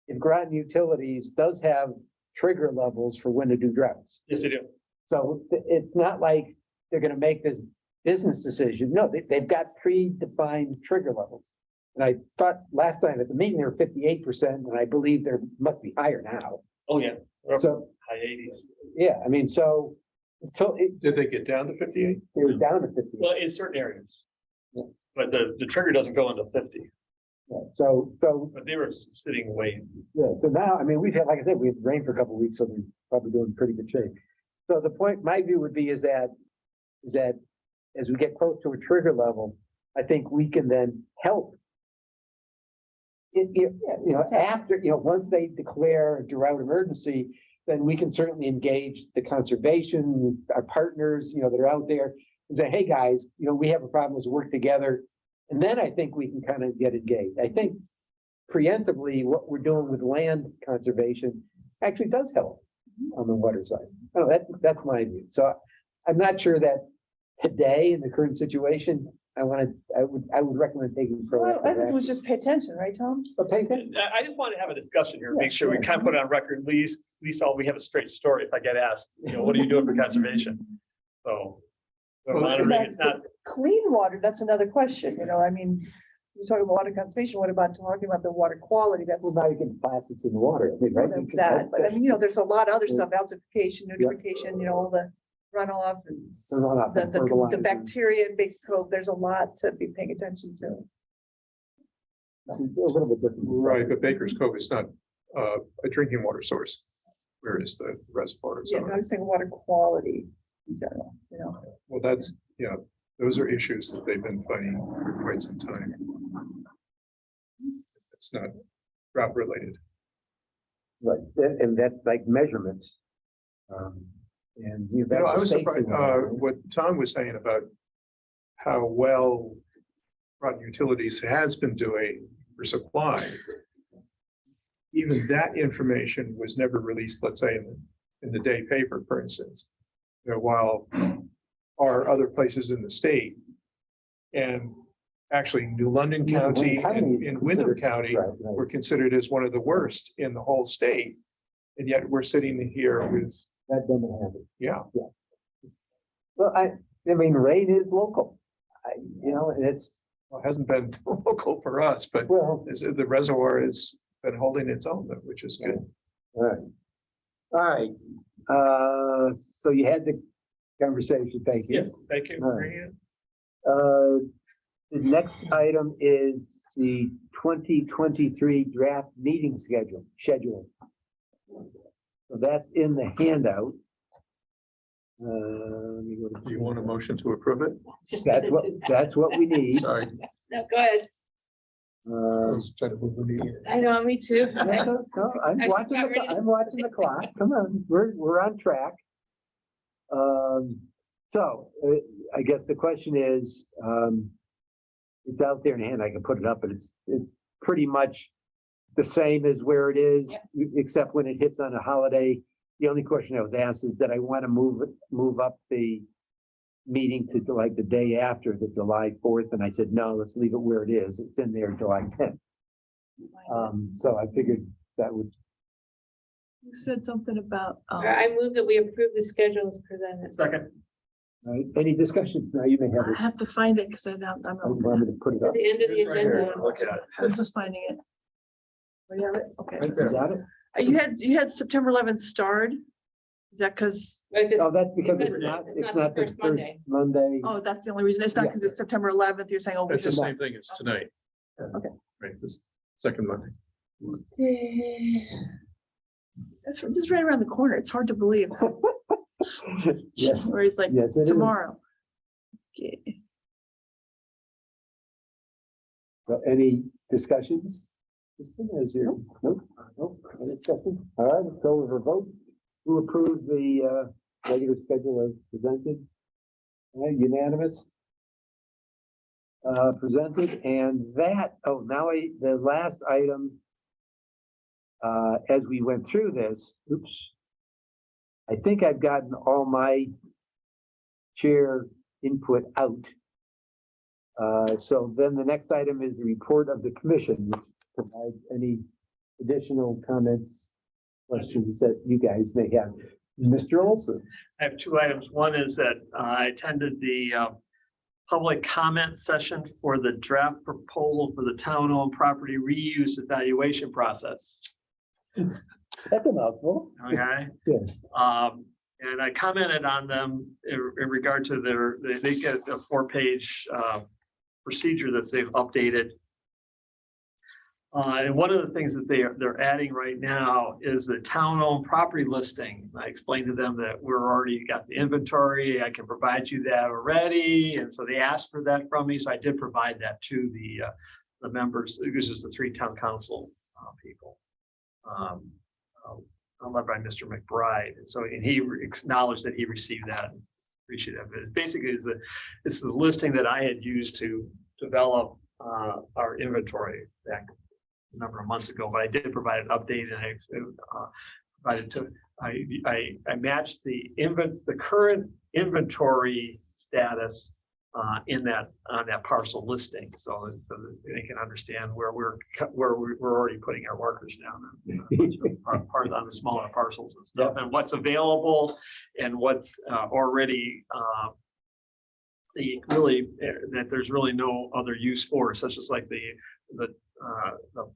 if Groton Utilities does have trigger levels for when to do droughts. Yes, they do. So it's not like they're gonna make this business decision. No, they've got predefined trigger levels. And I thought last time at the meeting, they were 58%, and I believe there must be higher now. Oh, yeah. So, High eighties. yeah, I mean, so until Did they get down to 58? they were down to 50. Well, in certain areas. Yeah. But the trigger doesn't go into 50, Yeah, So, but they were sitting way. yeah, so now, I mean, we've had, like I said, we had rain for a couple of weeks, so we're probably doing pretty good shape. So the point, my view would be is that as we get close to a trigger level, I think we can then help. After, once they declare a drought emergency, then we can certainly engage the conservation, our partners, that are out there and say, hey, guys, we have a problem, let's work together. And then I think we can kind of get engaged. I think preemptively, what we're doing with land conservation actually does help on the water side. Oh, that's my view. So I'm not sure that today in the current situation, I would recommend taking Well, I proactive think it was action. just pay attention, right, Tom? But pay attention. I just want to have a discussion here, Yeah, make sure we sure. kind of put it on record, at least all we have a straight story if I get asked, what are you doing for conservation? So. we're Well, monitoring, it's not, Clean water, that's another question, I mean, you're talking about water conservation, what about talking about the water quality? That's Well, now you get plastics in the water, I mean, right? that's that, but I mean, there's a lot of other stuff, altification, nutrification, all the runoff and the bacteria in Baker Cove, there's a lot to be paying attention to. A little bit different. Right, but Baker's Cove is not a drinking water source, whereas the reservoirs Yeah, are. I'm saying water quality in general, Well, that's, those are issues that they've been fighting for quite some time. It's not drought related. Right, and that's like measurements. And you've. I was surprised, what Tom was saying about how well Groton Utilities has been doing for supply. Even that information was never released, let's say, in the day paper, for instance. While our other places in the state and actually New London County and Windham County were considered as one of the worst in the whole state. And yet we're sitting here with, That doesn't happen. yeah, Well, I mean, rain is local. It's, well, it hasn't been local for us, but well, the reservoir has been holding its own, which is good. all right. All right, so you had the conversation, thank you. yes, thank you. All right. The next item is the 2023 draft meeting schedule. So that's in the handout. Let me go to- Do you want a motion to approve it? Just That's what we need. Sorry. No, go ahead. I Uh, was trying to move the meeting. I know, me too. no, I'm I just watching, got ready to- I'm watching the clock. Come on, we're on track. So I guess the question is, it's out there in hand. I can put it up, but it's pretty much the same as where it is, except when it hits on a holiday. The only question I was asked is that I want to move up the meeting to like the day after the July 4th. And I said, no, let's leave it where it is. It's in there July 10th. So I figured that would, You said something about, I move that we approve the schedule as presented. Second, right? Any discussions now? You may have I it. have to find it because I'm I want me to put it It's at up. the end of the It's right here. agenda. Look at it. I'm just finding it. Oh, you have it? Okay. Right there, got it? You had September 11th starred? Is that because, Right, 'cause Oh, that's because Because it's not the first Monday. oh, that's the only reason. It's not because it's September 11th. You're saying, oh, we It's the should. same thing as tonight. Okay. Right, this second Monday. That's this is right around the corner. It's hard to believe. Yes, Where he's like, yes, it is. tomorrow. Okay. So any discussions? Nope. No discussion. All right, let's go over a vote. Who approved the regular schedule as presented? All right, unanimous. Presented, and that, the last item. As we went through this, I think I've gotten all my chair input out. So then the next item is the report of the commission, which provides any additional comments, questions that you guys may have. Mr. Olson. I have two items. One is that I attended the public comment session for the draft proposal for the town-owned property reuse evaluation process. That's a mouthful. Okay. Yes. And I commented on them in regard to they get a 4-page procedure that they've updated. And one of the things that they're adding right now is the town-owned property listing. I explained to them that we're already got the inventory. I can provide you that already. And so they asked for that from me. So I did provide that to the members. This is the 3 town council people. Led by Mr. McBride. And so, and he acknowledged that he received that. Appreciate it. But basically, it's the listing that I had used to develop our inventory back a number of months ago. But I did provide an update, and I provided I matched the current inventory status on that parcel listing, so that they can understand where we're already putting our workers down part on the smaller parcels and stuff, and what's available and what's already that there's really no other use for, such as like the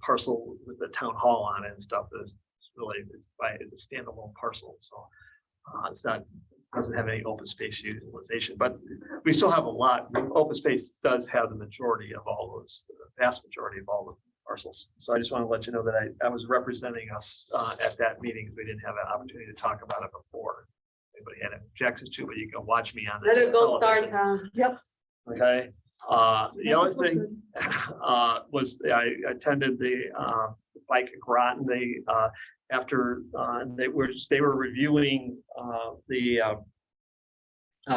parcel with the town hall on it and stuff. It's a standalone parcel, so it's not. Doesn't have any open space utilization, but we still have a lot. Open space does have the majority of all those, the vast majority of all the parcels. So I just want to let you know that I was representing us at that meeting because we didn't have an opportunity to talk about it before. Anybody had objections to, but you can watch me on the Let it go, television. Star Town. Okay. The other thing was I attended the bike at Groton. They after they were reviewing the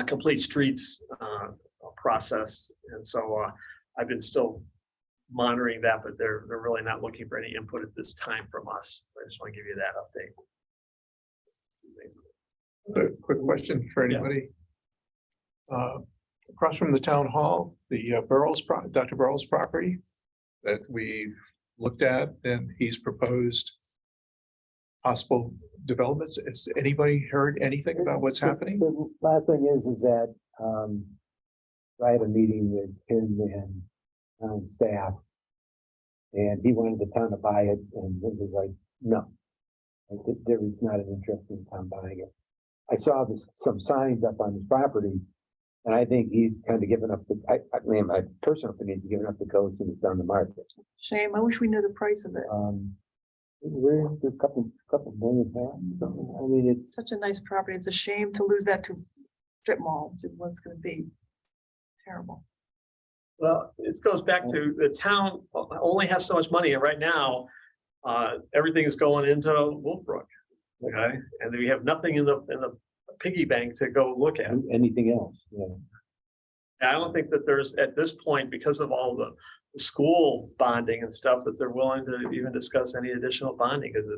complete streets process, and so I've been still monitoring that, but they're really not looking for any input at this time from us. I just want to give you that update. A quick question for anybody. Across from the town hall, the Dr. Burrell's property that we've looked at, and he's proposed possible developments. Has anybody heard anything about what's happening? The last thing is that I had a meeting with him and town staff, and he wanted the town to buy it, and it was like, no, there was not an interest in the town buying it. I saw some signs up on his property, and I think he's kind of given up I mean, my personal opinion is giving up the ghost, and it's on the market. Shame. I wish we knew the price of it. We're a couple million pounds. I mean, it's Such a nice property. It's a shame to lose that to strip mall, which is what it's going to be. Terrible. Well, this goes back to the town only has so much money, and right now, everything is going into Wolfbrook. Okay, and we have nothing in the piggy bank to go look at. anything else. Yeah. And I don't think that there's at this point, because of all the school bonding and stuff, that they're willing to even discuss any additional bonding, because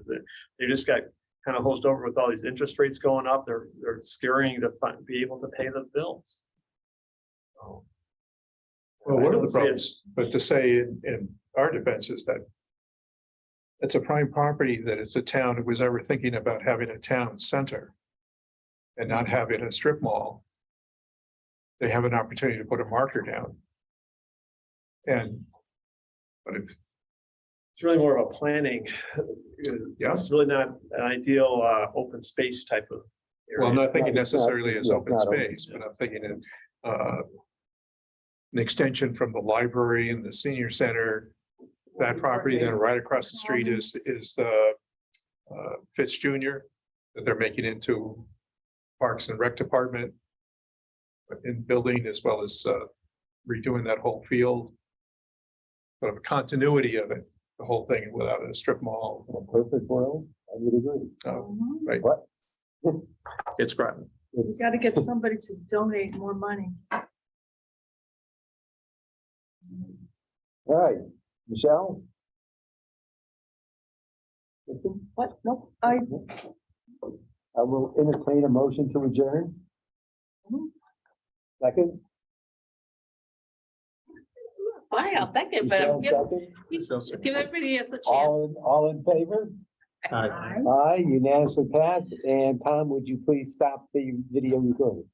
they just got kind of hosed over with all these interest rates going up. They're scaring to be able to pay the bills. So, Well, I one of don't the see it- problems, but to say in our defense is that it's a prime property that if the town was ever thinking about having a town center and not having a strip mall, they have an opportunity to put a marker down. But if, It's really more of a planning. Yeah. It's really not an ideal open space type of area. well, I'm not thinking It's not- necessarily as yeah, open not open, space, but I'm thinking in an extension from the library and the senior center, that property, then right across the street is the Fitz Jr. that they're making into Parks and Rec Department in building, as well as redoing that whole field. Sort of a continuity of it, the whole thing, without a strip mall. In a perfect world, I would agree. Right. What? It's Groton. We got to get somebody to donate more money. All right, Michelle? Listen, What? Nope. I will entertain a motion to adjourn. Second, Fine, I'll second, but Michelle, give, second. Michelle, second. give everybody else a chance. All in favor? Aye, unanimously passed. And Tom, would you please stop the video recording?